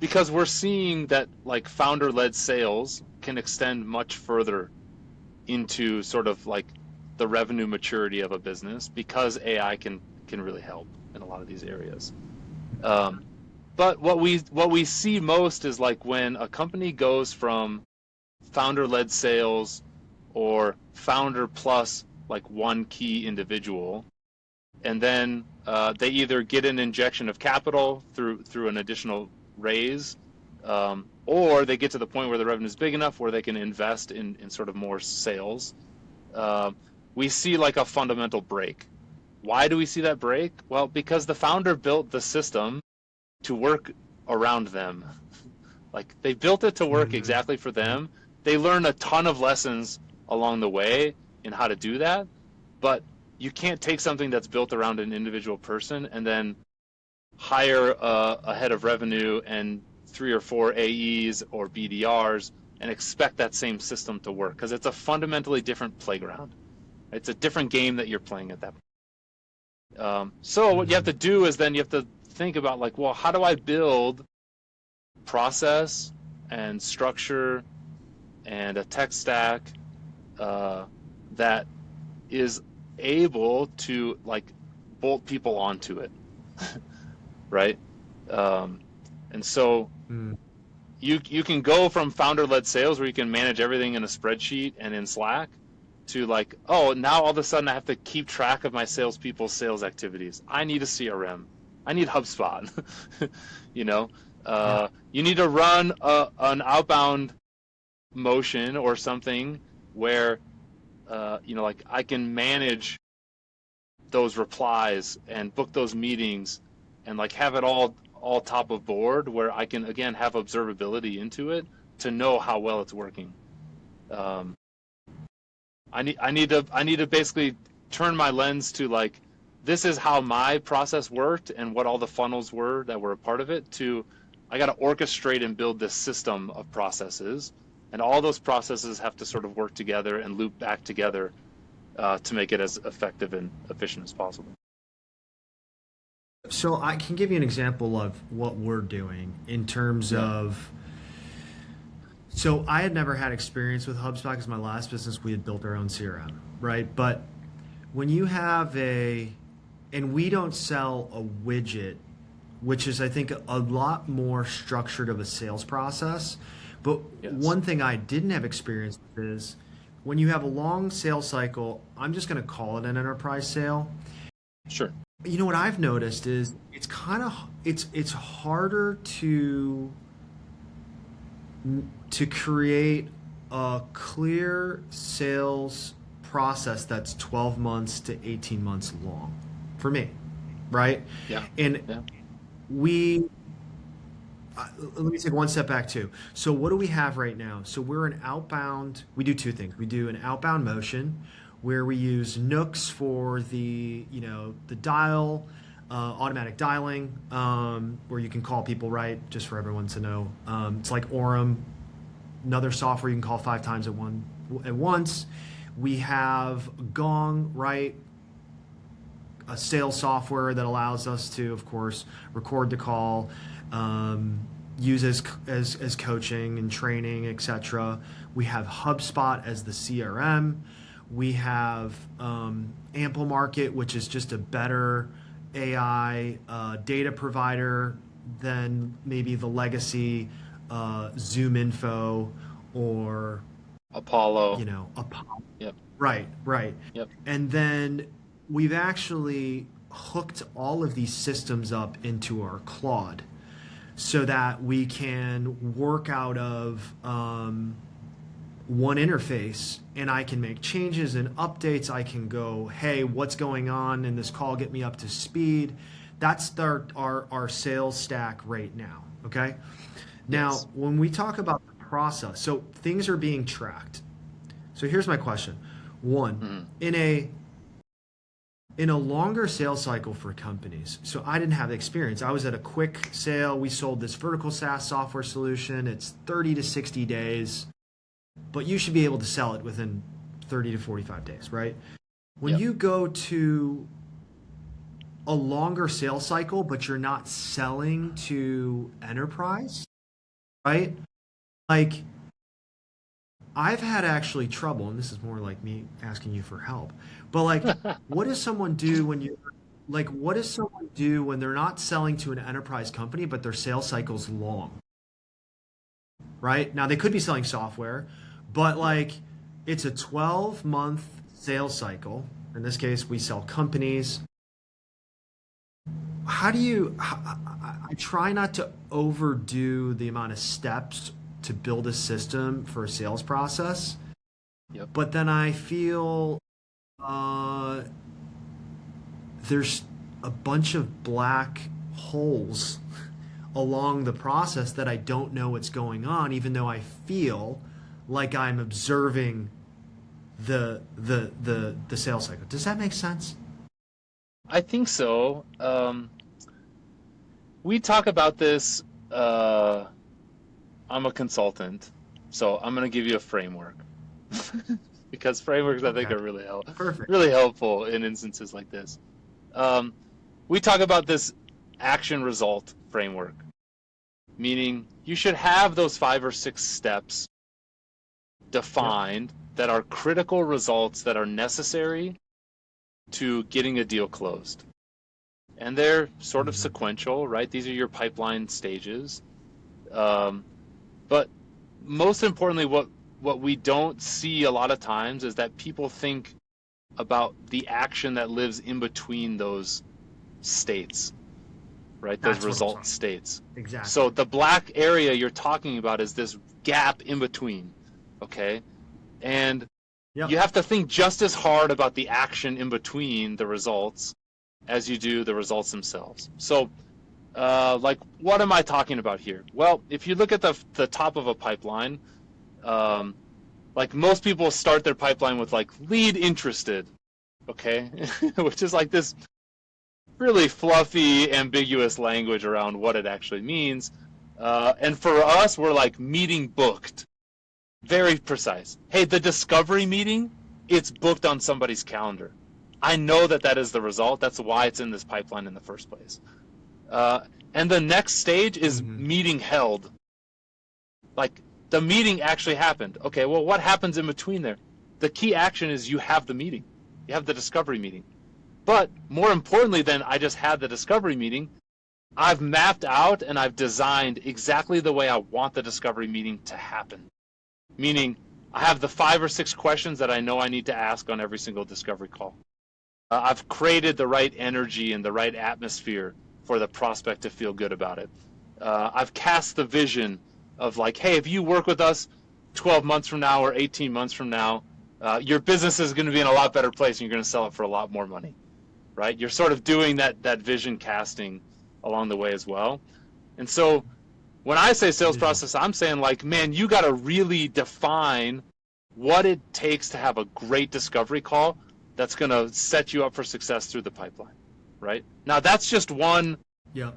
Because we're seeing that like founder-led sales can extend much further into sort of like the revenue maturity of a business because AI can really help in a lot of these areas. But what we see most is like when a company goes from founder-led sales or founder plus like one key individual, and then they either get an injection of capital through an additional raise, or they get to the point where the revenue is big enough where they can invest in sort of more sales. We see like a fundamental break. Why do we see that break? Well, because the founder built the system to work around them. Like they built it to work exactly for them. They learn a ton of lessons along the way in how to do that, but you can't take something that's built around an individual person and then hire a head of revenue and 3 or 4 AEs or BDRs and expect that same system to work, because it's a fundamentally different playground. It's a different game that you're playing at that point. So what you have to do is then you have to think about like, well, how do I build process and structure and a tech stack that is able to like bolt people onto it, right? And so you can go from founder-led sales where you can manage everything in a spreadsheet and in Slack to like, oh, now all of a sudden I have to keep track of my salespeople's sales activities. I need a CRM. I need HubSpot. You know, you need to run an outbound motion or something where, you know, like I can manage those replies and book those meetings and like have it all top of board where I can again have observability into it to know how well it's working. I need to basically turn my lens to like, this is how my process worked and what all the funnels were that were a part of it, to I got to orchestrate and build this system of processes, and all those processes have to sort of work together and loop back together to make it as effective and efficient as possible. So I can give you an example of what we're doing in terms of. So I had never had experience with HubSpot because my last business we had built our own CRM, right? But when you have and we don't sell a widget, which is I think a lot more structured of a sales process. But one thing I didn't have experience with is when you have a long sales cycle, I'm just going to call it an enterprise sale. Sure. You know what I've noticed is it's kind of it's harder to create a clear sales process that's 12 months to 18 months long for me, right? Yeah. And let me take one step back too. So what do we have right now? So we're an outbound, we do two things. We do an outbound motion where we use Nooks for the dial, automatic dialing, where you can call people, right? Just for everyone to know. It's like Orem, another software you can call 5 times at once. We have Gong, right? A sales software that allows us to, of course, record the call, use as coaching and training, etc. We have HubSpot as the CRM. We have Ample Market, which is just a better AI data provider than maybe the legacy Zoom Info or Apollo. Apollo. Yep. Right. Yep. And then we've actually hooked all of these systems up into our Claude so that we can work out of one interface, and I can make changes and updates. I can go, hey, what's going on in this call? Get me up to speed. That's our sales stack right now. Okay. Now, when we talk about the process, so things are being tracked. So here's my question. One, in a longer sales cycle for companies, so I didn't have the experience. I was at a quick sale. We sold this vertical SaaS software solution. It's 30 to 60 days, but you should be able to sell it within 30 to 45 days, right? When you go to a longer sales cycle, but you're not selling to enterprise, right? Like, I've had actually trouble, and this is more like me asking you for help, but like, what does someone do when like what does someone do when they're not selling to an enterprise company, but their sales cycle's long, right? Now they could be selling software, but Yep. like it's a 12-month sales cycle. In this case, we sell companies. How do you, I try not to overdo the amount of steps to build a system for a sales process, Yep. but then I feel uh, there's a bunch of black holes along the process that I don't know what's going on, even though I feel like I'm observing the sales cycle. Does that make sense? I think so. We talk about this. I'm a consultant, so I'm going to give you a framework because frameworks I think Okay, are perfect. really helpful in instances like this. Um, we talk about this action result framework, meaning you should have those 5 or 6 steps Yep. defined that are critical results that are necessary to getting a deal closed. And they're sort of Hmm. sequential, right? These are your pipeline stages. Um, but most importantly, what we don't see a lot of times is that people think about the action that lives in between those states, right? Those That's what I'm result talking. states. Exactly. So the black area you're talking about is this gap in between, okay? And you Yep. have to think just as hard about the action in between the results as you do the results themselves. So, like, what am I talking about here? Well, if you look at the top of a pipeline, um, like most people start their pipeline with like lead interested, okay, which is like this really fluffy, ambiguous language around what it actually means. And for us, we're like meeting booked, very precise. Hey, the discovery meeting, it's booked on somebody's calendar. I know that that is the result. That's why it's in this pipeline in the first place. Uh, and the next stage is Hmm. meeting held. Like the meeting actually happened. Okay, well, what happens in between there? The key action is you have the meeting, you have the discovery meeting. But more importantly than I just had the discovery meeting, I've mapped out and I've designed exactly the way I want the discovery meeting to happen. Meaning, I have the 5 or 6 questions that I know I need to ask on every single discovery call. I've created the right energy and the right atmosphere for the prospect to feel good about it. I've cast the vision of like, hey, if you work with us 12 months from now or 18 months from now, your business is going to be in a lot better place and you're going to sell it for a lot more money, right? You're sort of doing that vision casting along the way as well. And so when I say sales Vision. process, I'm saying like, man, you got to really define what it takes to have a great discovery call that's going to set you up for success through the pipeline, right? Now, that's just one Yep.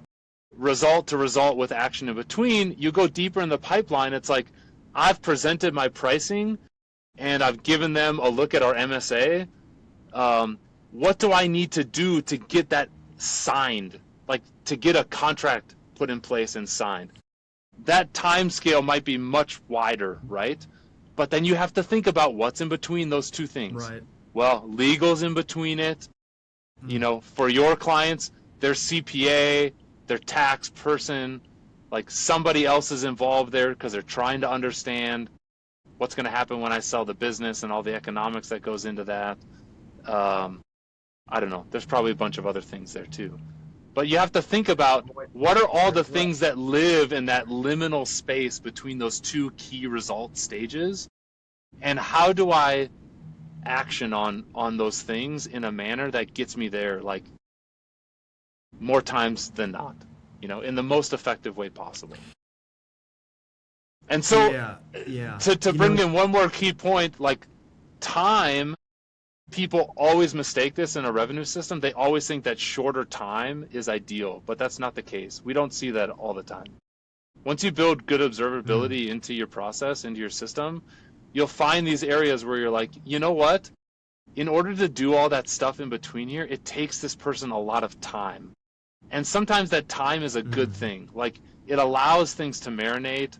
result to result with action in between. You go deeper in the pipeline, it's like I've presented my pricing and I've given them a look at our MSA. What do I need to do to get that signed? Like to get a contract put in place and signed? That time scale might be much wider, right? But then you have to think about what's in between those two things. Right. Well, legal's in between it. You Mm. know, for your clients, their CPA, their tax person, like somebody else is involved there because they're trying to understand what's going to happen when I sell the business and all the economics that goes into that. Um, I don't know. There's probably a bunch of other things there too. But you have to think about what are all the things that live in that liminal space between those two key result stages, and how do I action on those things in a manner that gets me there like more times than not, you know, in the most effective way possible. And so Yeah. Yeah. to You bring know. in one more key point, like time, people always mistake this in a revenue system. They always think that shorter time is ideal, but that's not the case. We don't see that all the time. Once you build good Mm. observability into your process, into your system, you'll find these areas where you're like, you know what? In order to do all that stuff in between here, it takes this person a lot of time. And sometimes that time is a good Mm. thing. Like it allows things to marinate,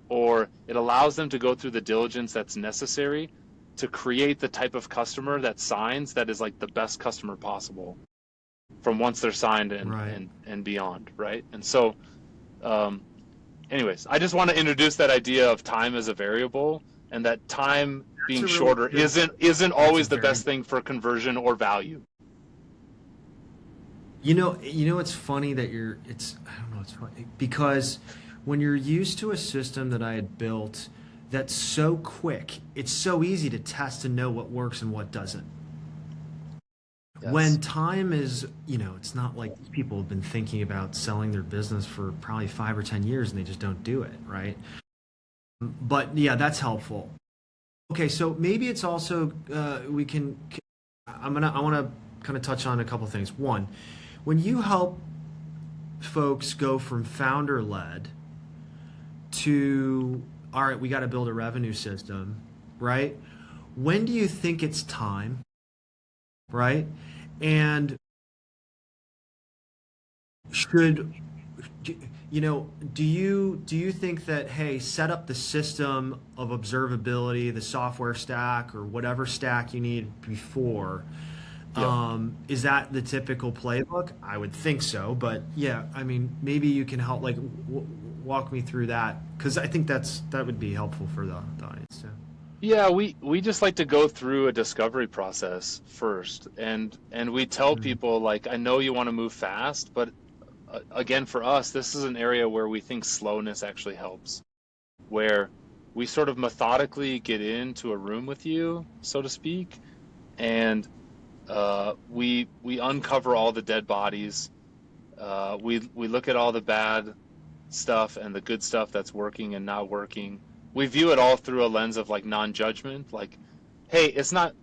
or it allows them to go through the diligence that's necessary to create the type of customer that signs that is like the best customer possible. from once they're signed Right. and beyond, right? And so, um, anyways, I just want to introduce that idea of time as a variable, and that time That's being a really shorter good. isn't That's a always the very. best thing for conversion or value. It's funny that I don't know, it's funny because when you're used to a system that I had built that's so quick, it's so easy to test and know what works and what doesn't. Yes. When time is, it's not like these people have been thinking about selling their business for probably 5 or 10 years and they just don't do it, right? But yeah, that's helpful. Okay, so maybe it's also we can. I want to kind of touch on a couple things. One, when you help folks go from founder led to all right, we got to build a revenue system, right? When do you think it's time, right? And should do you think that, hey, set up the system of observability, the software stack or whatever stack you need before, Yep. is that the typical playbook? I would think so, but yeah, I mean, maybe you can help, like, walk me through that because I think that would be helpful for the audience too. Yeah, we just like to go through a discovery process first, and we tell Mm. people like, I know you want to move fast, but again, for us, this is an area where we think slowness actually helps, where we sort of methodically get into a room with you, so to speak, and we uncover all the dead bodies. We look at all the bad stuff and the good stuff that's working and not working. We view it all through a lens of like non-judgment. Like, hey, it's not.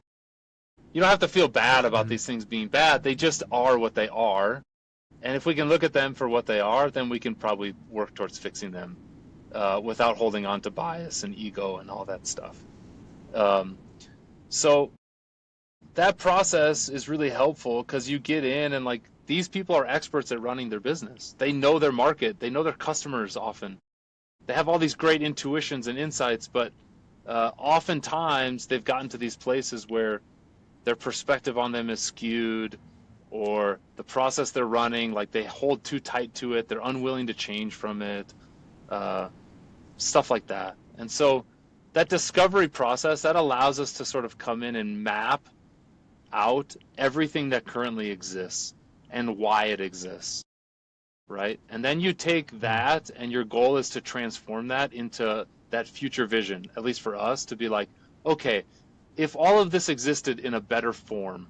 You don't have to feel bad about Mm. these things being bad. They just are what they are. And if we can look at them for what they are, then we can probably work towards fixing them without holding on to bias and ego and all that stuff. Um, so that process is really helpful because you get in and like these people are experts at running their business. They know their market, they know their customers often. They have all these great intuitions and insights, but oftentimes they've gotten to these places where their perspective on them is skewed or the process they're running, like they hold too tight to it, they're unwilling to change from it, uh, stuff like that. And so that discovery process that allows us to sort of come in and map out everything that currently exists and why it exists, right? And then you take Mm. that and your goal is to transform that into that future vision, at least for us, to be like, okay, if all of this existed in a better form,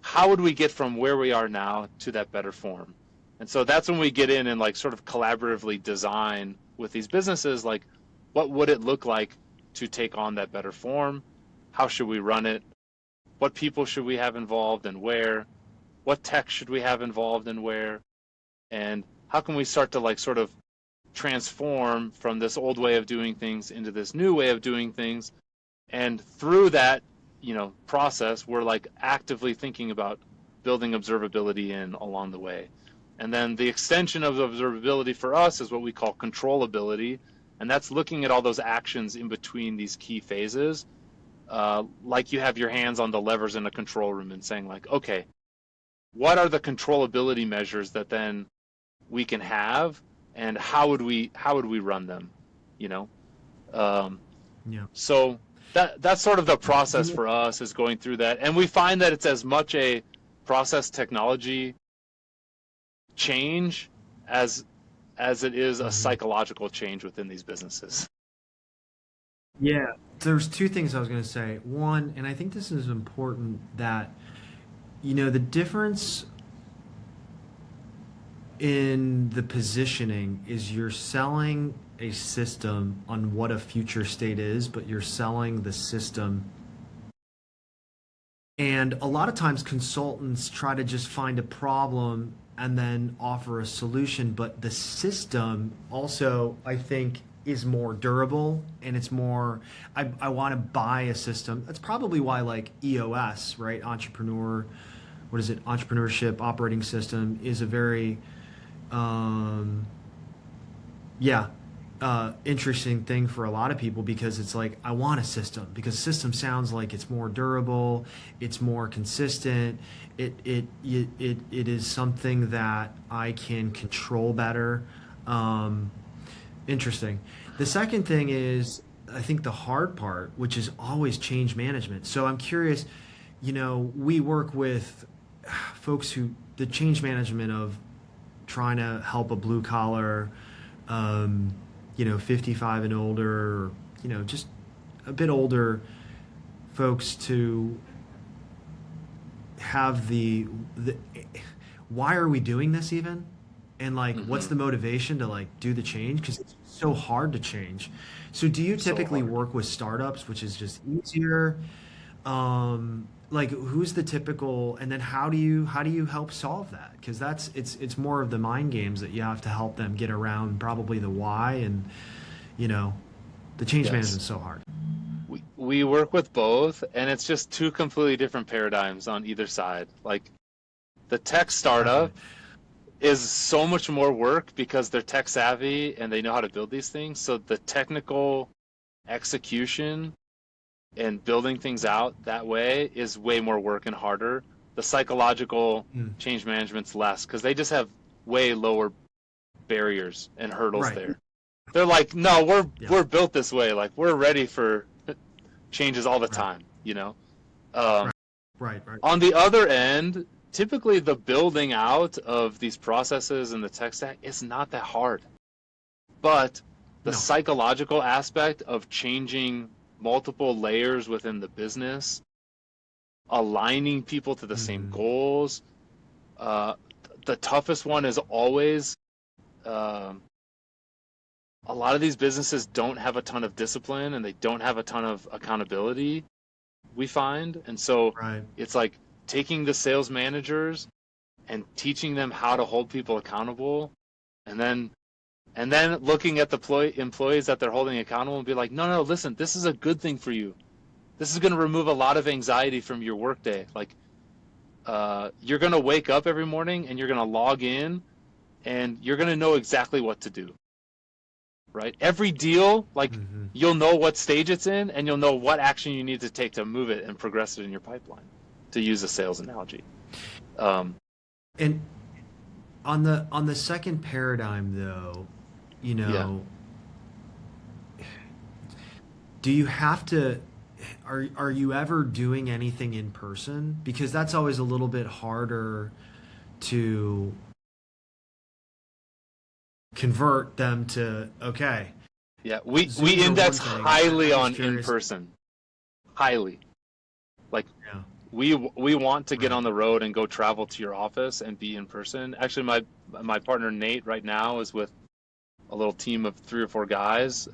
how would we get from where we are now to that better form? And so that's when we get in and like sort of collaboratively design with these businesses, like what would it look like to take on that better form? How should we run it? What people should we have involved and where? What tech should we have involved and where? And how can we start to like sort of transform from this old way of doing things into this new way of doing things? And through that, process, we're like actively thinking about building observability in along the way. And then the extension of observability for us is what we call controllability, and that's looking at all those actions in between these key phases, like you have your hands on the levers in a control room and saying like, okay, what are the controllability measures that then we can have, and how would we run them, you know? Um, Yeah. so that's sort of the process You know, for us is going through that, and we find that it's as much a process technology change as it is a mhm. psychological change within these businesses. Yeah. There's two things I was going to say. One, and I think this is important that, the difference in the positioning is you're selling a system on what a future state is, but you're selling the system. And a lot of times consultants try to just find a problem and then offer a solution, but the system also, I think, is more durable and it's more, I want to buy a system. That's probably why, like, EOS, right? What is it? Entrepreneurship Operating System is a very, um, yeah. interesting thing for a lot of people because it's like I want a system because system sounds like it's more durable, it's more consistent, it is something that I can control better. Um, Interesting. The second thing is I think the hard part, which is always change management. So I'm curious, we work with folks who the change management of trying to help a blue collar, 55 and older, just a bit older folks to have the why are we doing this even? And like, what's Mm-hmm. the motivation to like do the change? Because it's so hard to change. So do you So typically hard. work with startups, which is just easier? Like who's the typical, and then how do you help solve that? Because it's more of the mind games that you have to help them get around probably the why and you know the change Yes. management's so hard. We work with both, and it's just two completely different paradigms on either side. Like the tech startup Definitely. is so much more work because they're tech savvy and they know how to build these things. So the technical execution and building things out that way is way more work and harder. The psychological Mm. change management's less because they just have way lower barriers and hurdles Right. there. They're like, no, we're Yeah. we're built this way. Like we're ready for changes all the Right. time. You know. Um, Right. Right. Right. on the other end, typically the building out of these processes in the tech stack is not that hard. But the No. psychological aspect of changing multiple layers within the business, aligning people to the same Hmm. goals, uh, the toughest one is always um, a lot of these businesses don't have a ton of discipline and they don't have a ton of accountability, we find. And so Right. it's like taking the sales managers and teaching them how to hold people accountable, and then looking at the employees that they're holding accountable and be like, no, no, listen, this is a good thing for you. This is going to remove a lot of anxiety from your workday. Like, you're going to wake up every morning and you're going to log in and you're going to know exactly what to do, right? Every deal, like, Hmm. you'll know what stage it's in and you'll know what action you need to take to move it and progress it in your pipeline, to use a sales analogy. Um, And on the second paradigm though, you yeah. know, do you have to are you ever doing anything in person? Because that's always a little bit harder to convert them to okay. Yeah, we Zooms are index one thing. highly I'm just on in curious. person. Highly. Like Yeah. we want to get Right. on the road and go travel to your office and be in person. Actually, my partner Nate right now is with a little team of 3 or 4 guys.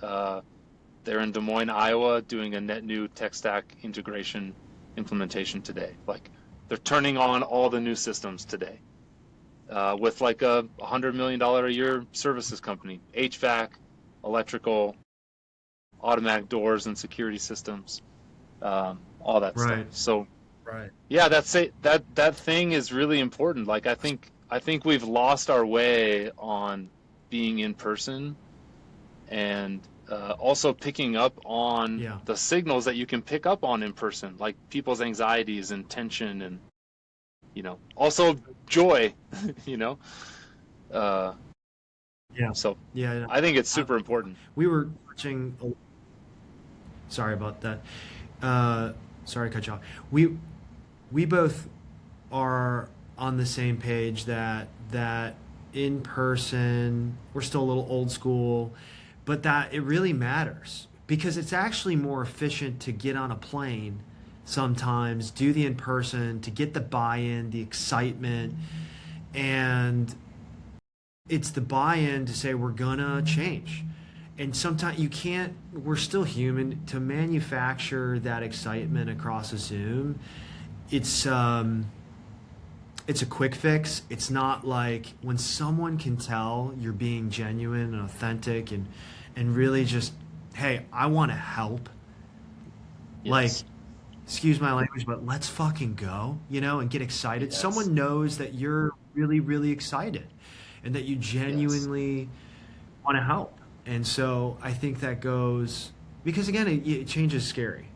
They're in Des Moines, Iowa, doing a net new tech stack integration implementation today. Like they're turning on all the new systems today. With like a $100 million a year services company, HVAC, electrical, automatic doors and security systems, all that stuff. Right. So Right. yeah, that's it. That thing is really important. Like I think we've lost our way on being in person and also picking up on Yeah. the signals that you can pick up on in person, like people's anxieties and tension and also joy. you know. Uh, Yeah. so Yeah. I think it's I, super important. we were watching. Sorry about that. Uh, Sorry to cut you off. We both are on the same page that in person we're still a little old school, but that it really matters because it's actually more efficient to get on a plane sometimes, do the in person to get the buy-in, the excitement, and it's the buy-in to say we're gonna change. And sometimes you can't, we're still human to manufacture that excitement across a Zoom. It's it's a quick fix. It's not like when someone can tell you're being genuine and authentic and really just, hey, I want to help. Like, Yes. excuse my language, but let's fucking go, and get excited. Yes. Someone knows that you're really, really excited and that you Yes. genuinely want to help. And so I think that goes because again, change is scary.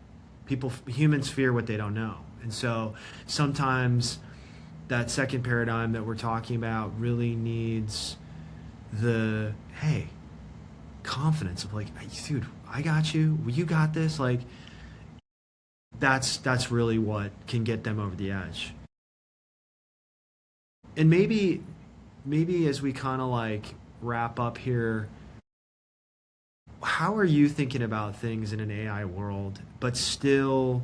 Humans fear what they don't know, and so sometimes that second paradigm that we're talking about really needs the hey confidence of like, hey, dude, I got you. You got this. Like that's really what can get them over the edge. And maybe as we kind of like wrap up here, how are you thinking about things in an AI world, but still,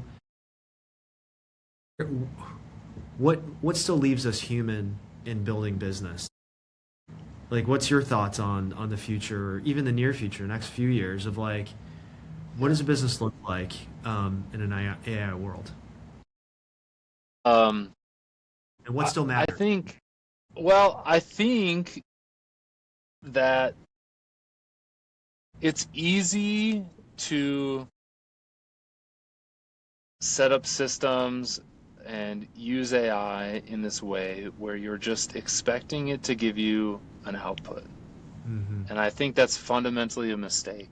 what still leaves us human in building business? Like, what's your thoughts on the future, or even the near future, next few years of like, what does a business look like in an AI world, Um, and what I, still I matters? think, well, I think that it's easy to set up systems and use AI in this way where you're just expecting it to give you an output. Hmm. And I think that's fundamentally a mistake.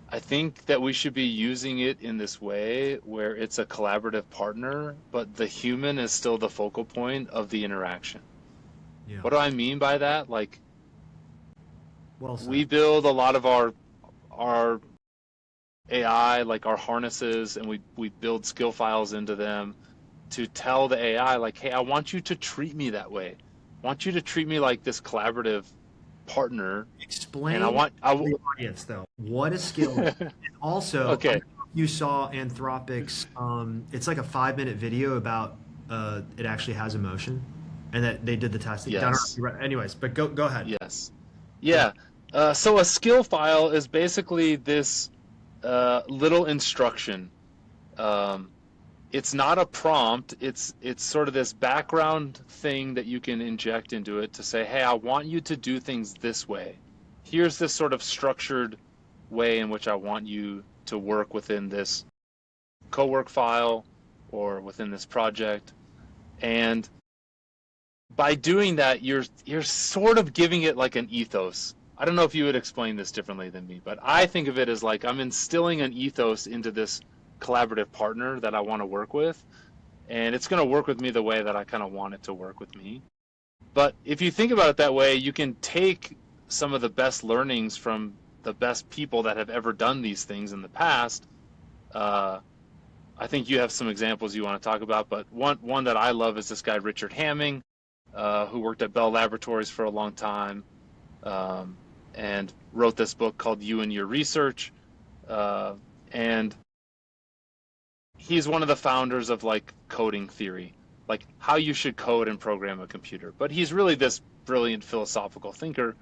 I think that we should be using it in this way where it's a collaborative partner, but the human is still the focal point of the interaction. Yeah. What do I mean by that? Like Well we said. build a lot of our AI, like our harnesses, and we build skill files into them to tell the AI like, hey, I want you to treat me that way. I want you to treat me like this collaborative partner, and I Explain to want I the audience though what a skill is. And also, I okay. don't know if you saw Anthropic's. It's like a 5 minute video about it actually has emotion, and that they did the testing. I don't know if Yes. you read, anyways, but go ahead. Yes. Go ahead. Yeah. So a skill file is basically this little instruction. Um, it's not a prompt. It's sort of this background thing that you can inject into it to say, hey, I want you to do things this way. Here's this sort of structured way in which I want you to work within this co-work file or within this project. And by doing that, you're sort of giving it like an ethos. I don't know if you would explain this differently than me, but I think of it as like I'm instilling an ethos into this collaborative partner that I want to work with, and it's going to work with me the way that I kind of want it to work with me. But if you think about it that way, you can take some of the best learnings from the best people that have ever done these things in the past. Uh, I think you have some examples you want to talk about, but one that I love is this guy Richard Hamming, who worked at Bell Laboratories for a long time, um, and wrote this book called You and Your Research. Uh, and he's one of the founders of like coding theory, like how you should code and program a computer. But he's really this brilliant philosophical thinker.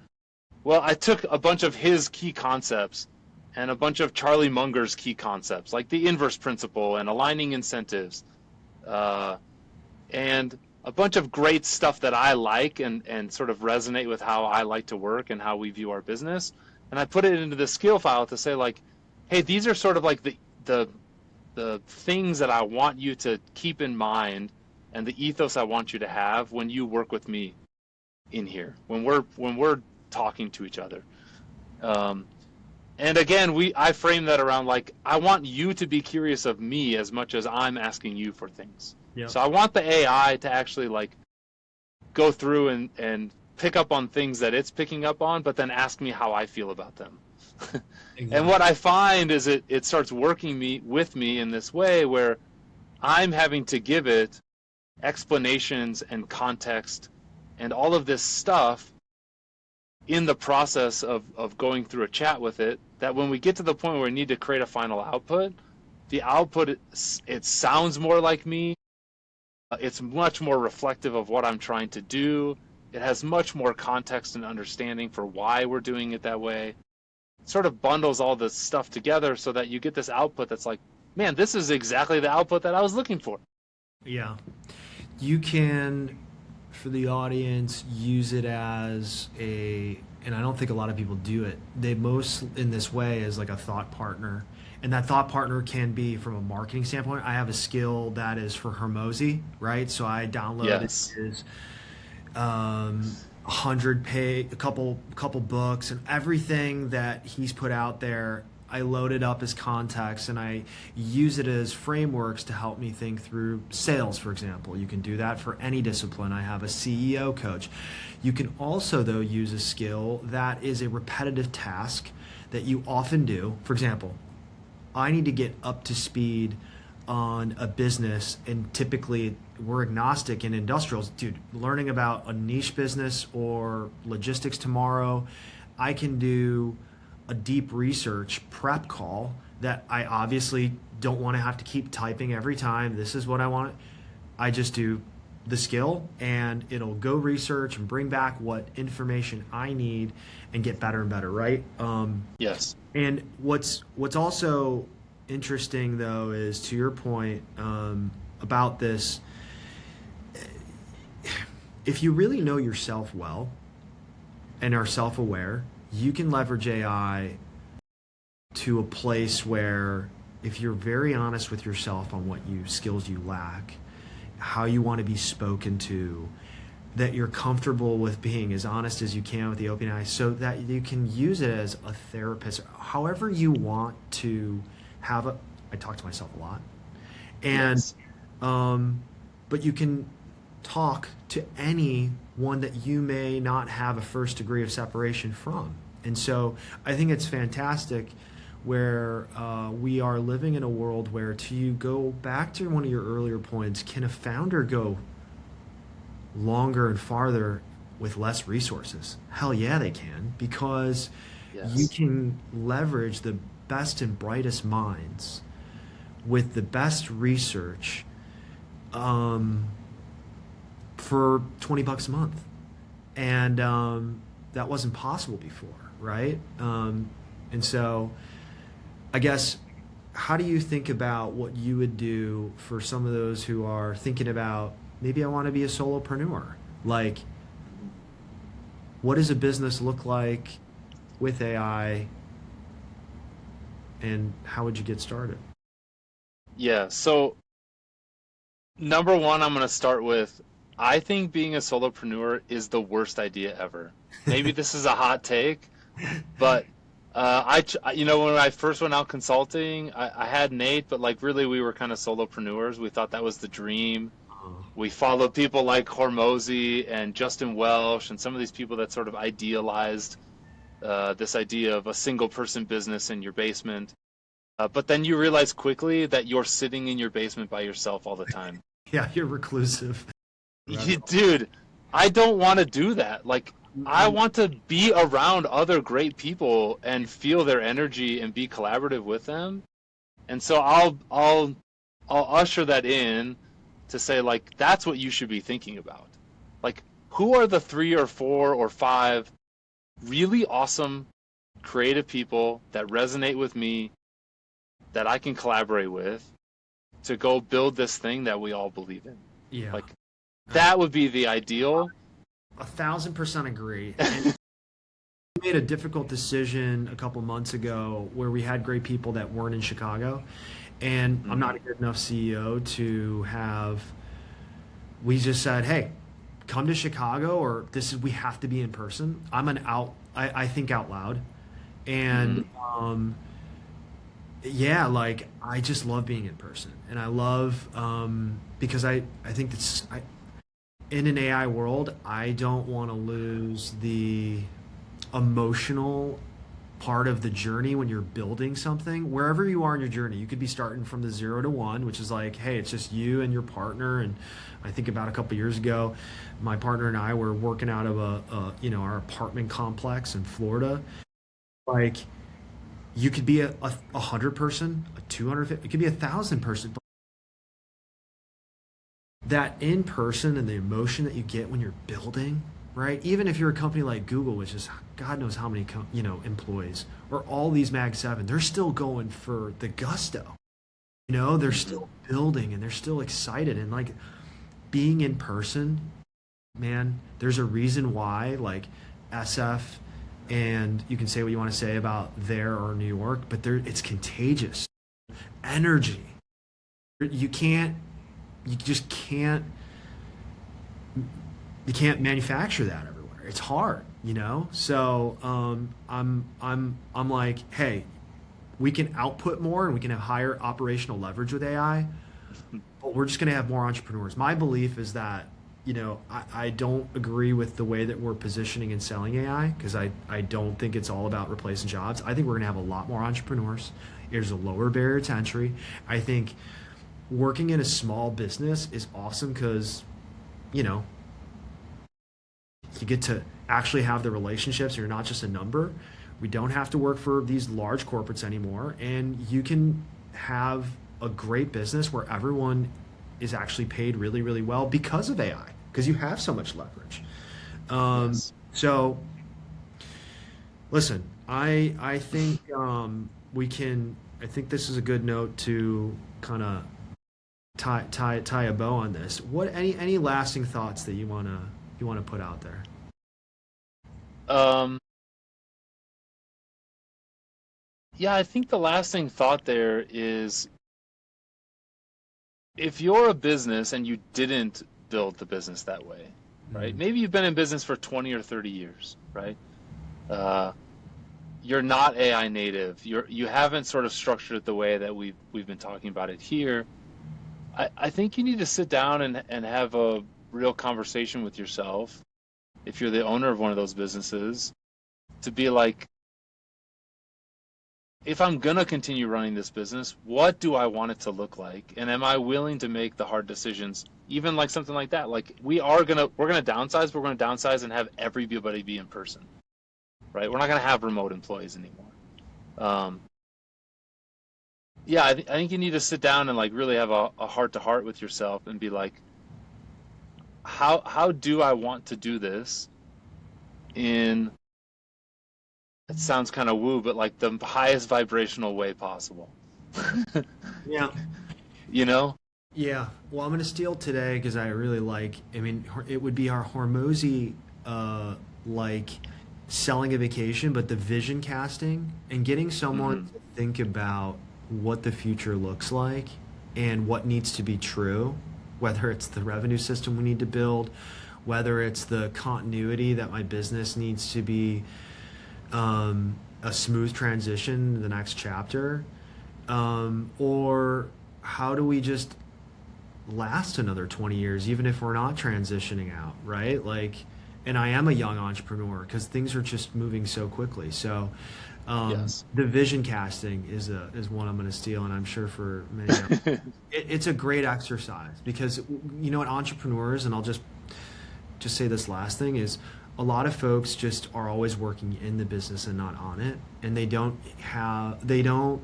Well, I took a bunch of his key concepts and a bunch of Charlie Munger's key concepts, like the inverse principle and aligning incentives, uh, and a bunch of great stuff that I like and sort of resonate with how I like to work and how we view our business. And I put it into the skill file to say like, hey, these are sort of like the things that I want you to keep in mind and the ethos I want you to have when you work with me in here, when we're talking to each other. Um, and again, I frame that around like I want you to be curious of me as much as I'm asking you for things. Yep. So I want the AI to actually like go through and pick up on things that it's picking up on, but then ask me how I feel about them. And what Exactly. I find is it starts working with me in this way where I'm having to give it explanations and context and all of this stuff in the process of going through a chat with it, that when we get to the point where we need to create a final output, the output, it sounds more like me. It's much more reflective of what I'm trying to do. It has much more context and understanding for why we're doing it that way. It sort of bundles all this stuff together so that you get this output that's like, man, this is exactly the output that I was looking for. Yeah. You can, for the audience, use it as and I don't think a lot of people do it. They most in this way as like a thought partner. And that thought partner can be from a marketing standpoint. I have a skill that is for Hermosi, right? So I downloaded Yes. his a couple books, and everything that he's put out there. I load it up as context and I use it as frameworks to help me think through sales, for example. You can do that for any discipline. I have a CEO coach. You can also, though, use a skill that is a repetitive task that you often do. For example, I need to get up to speed on a business, and typically we're agnostic in industrials. Dude, learning about a niche business or logistics tomorrow, I can do a deep research prep call that I obviously don't want to have to keep typing every time. This is what I want. I just do the skill and it'll go research and bring back what information I need and get better and better, right? Yes. And what's also interesting, though, is to your point about this. If you really know yourself well and are self-aware, you can leverage AI to a place where, if you're very honest with yourself on what skills you lack, how you want to be spoken to, that you're comfortable with being as honest as you can with the open eye, so that you can use it as a therapist, however you want to have a. I talk to myself a lot, and Yes. but you can talk to anyone that you may not have a first degree of separation from. And so I think it's fantastic where we are living in a world where, to you go back to one of your earlier points, can a founder go longer and farther with less resources? Hell yeah, they can, because you Yes. can leverage the best and brightest minds with the best research for $20 a month. And that wasn't possible before, right? And so I guess, how do you think about what you would do for some of those who are thinking about, maybe I want to be a solopreneur? Like, what does a business look like with AI, and how would you get started? Yeah. So number one, I'm going to start with, I think being a solopreneur is the worst idea ever. Maybe this is a hot take, but when I first went out consulting, I had Nate, but like really we were kind of solopreneurs. We thought that was the dream. We followed people like Hormozy and Justin Welsh and some of these people that sort of idealized this idea of a single person business in your basement. But then you realize quickly that you're sitting in your basement by yourself all the time. Yeah, you're reclusive. Dude, I don't want to do that. Like, I want to be around other great people and feel their energy and be collaborative with them. And so I'll usher that in to say, like, that's what you should be thinking about. Like, who are the 3 or 4 or 5 really awesome creative people that resonate with me, that I can collaborate with, to go build this thing that we all believe in? Yeah. Like, that would be the ideal. 1,000% agree. And we made a difficult decision a couple months ago where we had great people that weren't in Chicago, and I'm not a good enough CEO to have. We just said, hey, come to Chicago, or we have to be in person. I think out loud, and yeah, like, I just love being in person, and I love because I think that's in an AI world, I don't want to lose the emotional part of the journey when you're building something. Wherever you are in your journey, you could be starting from the 0 to 1, which is like, hey, it's just you and your partner. And I think about a couple years ago, my partner and I were working out of our apartment complex in Florida. Like, you could be a 100 person, a 250, it could be 1,000 person. That in person and the emotion that you get when you're building, right? Even if you're a company like Google, which is God knows how many employees, or all these Mag 7, they're still going for the gusto. They're still building and they're still excited, and like, being in person, man, there's a reason why, like, SF, and you can say what you want to say about there or New York, but it's contagious energy. You just can't manufacture that everywhere. it's hard, you know? So I'm like, hey, we can output more and we can have higher operational leverage with AI, but we're just going to have more entrepreneurs. My belief is that, you know, I don't agree with the way that we're positioning and selling AI because I don't think it's all about replacing jobs. I think we're going to have a lot more entrepreneurs. There's a lower barrier to entry. I think working in a small business is awesome because, you know, you get to actually have the relationships. You're not just a number. We don't have to work for these large corporates anymore. And you can have a great business where everyone is actually paid really, really well because of AI, because you have so much leverage. Yes. So listen, I think I think this is a good note to kind of tie a bow on this. What any lasting thoughts that you wanna put out there? Um, yeah, I think the lasting thought there is if you're a business and you didn't build the business that way, right? Mm, Maybe you've been in business for 20 or 30 years, right? Uh, you're not AI native. You haven't sort of structured it the way that we've been talking about it here. I think you need to sit down and have a real conversation with yourself if you're the owner of one of those businesses to be like, if I'm gonna continue running this business, what do I want it to look like? And am I willing to make the hard decisions? Even like something like that. Like we're gonna downsize, but we're gonna downsize and have everybody be in person. Right? We're not gonna have remote employees anymore. Um, yeah, I think you need to sit down and like really have a heart to heart with yourself and be like, how do I want to do this in it sounds kind of woo, but like the highest vibrational way possible. yeah. You know? Yeah. Well, I'm going to steal today because I really like, I mean, it would be our Hormozy, like selling a vacation, but the vision casting and getting someone Hmm. to think about what the future looks like and what needs to be true, whether it's the revenue system we need to build, whether it's the continuity that my business needs to be a smooth transition to the next chapter, or how do we just last another 20 years even if we're not transitioning out, right? Like, and I am a young entrepreneur because things are just moving so quickly. So Yes. the vision casting is one I'm going to steal, and I'm sure for many it's a great exercise because you know what, entrepreneurs, and I'll just say this last thing is a lot of folks just are always working in the business and not on it, and they don't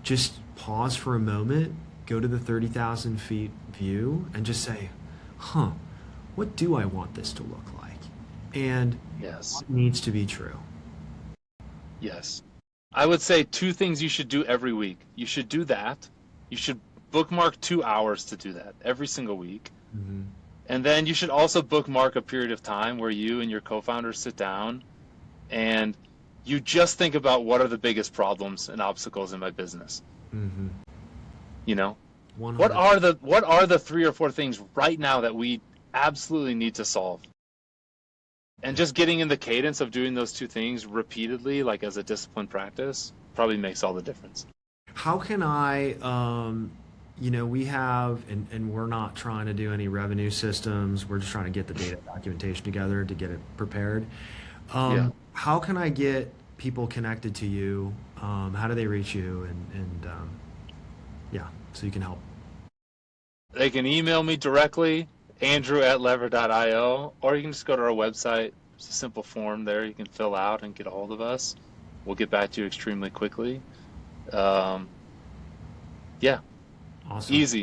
just pause for a moment, go to the 30,000 feet view and just say, huh, what do I want this to look like, and Yes. what needs to be true. Yes. I would say two things you should do every week. You should do that. You should bookmark 2 hours to do that every single week. Mm-hmm. And then you should also bookmark a period of time where you and your co-founders sit down and you just think about what are the biggest problems and obstacles in my business. Mm-hmm. You know, 100. what are the 3 or 4 things right now that we absolutely need to solve? And just getting in the cadence of doing those two things repeatedly, like as a disciplined practice, probably makes all the difference. How can I, you know, we have, and we're not trying to do any revenue systems. We're just trying to get the data documentation together to get it prepared. Yeah. How can I get people connected to you? How do they reach you? Yeah, so you can help. They can email me directly, andrew@levver.io, or you can just go to our website. It's a simple form there you can fill out and get a hold of us. We'll get back to you extremely quickly. Um, yeah, Awesome. easy.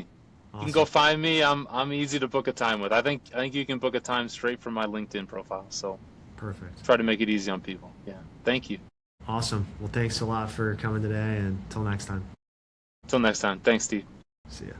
You can go Awesome. find me. I'm easy to book a time with. I think you can book a time straight from my LinkedIn profile. So Perfect. try to make it easy on people. Yeah. Thank you. Awesome. Well, thanks a lot for coming today, and until next time. Until next time. Thanks, Steve. See ya.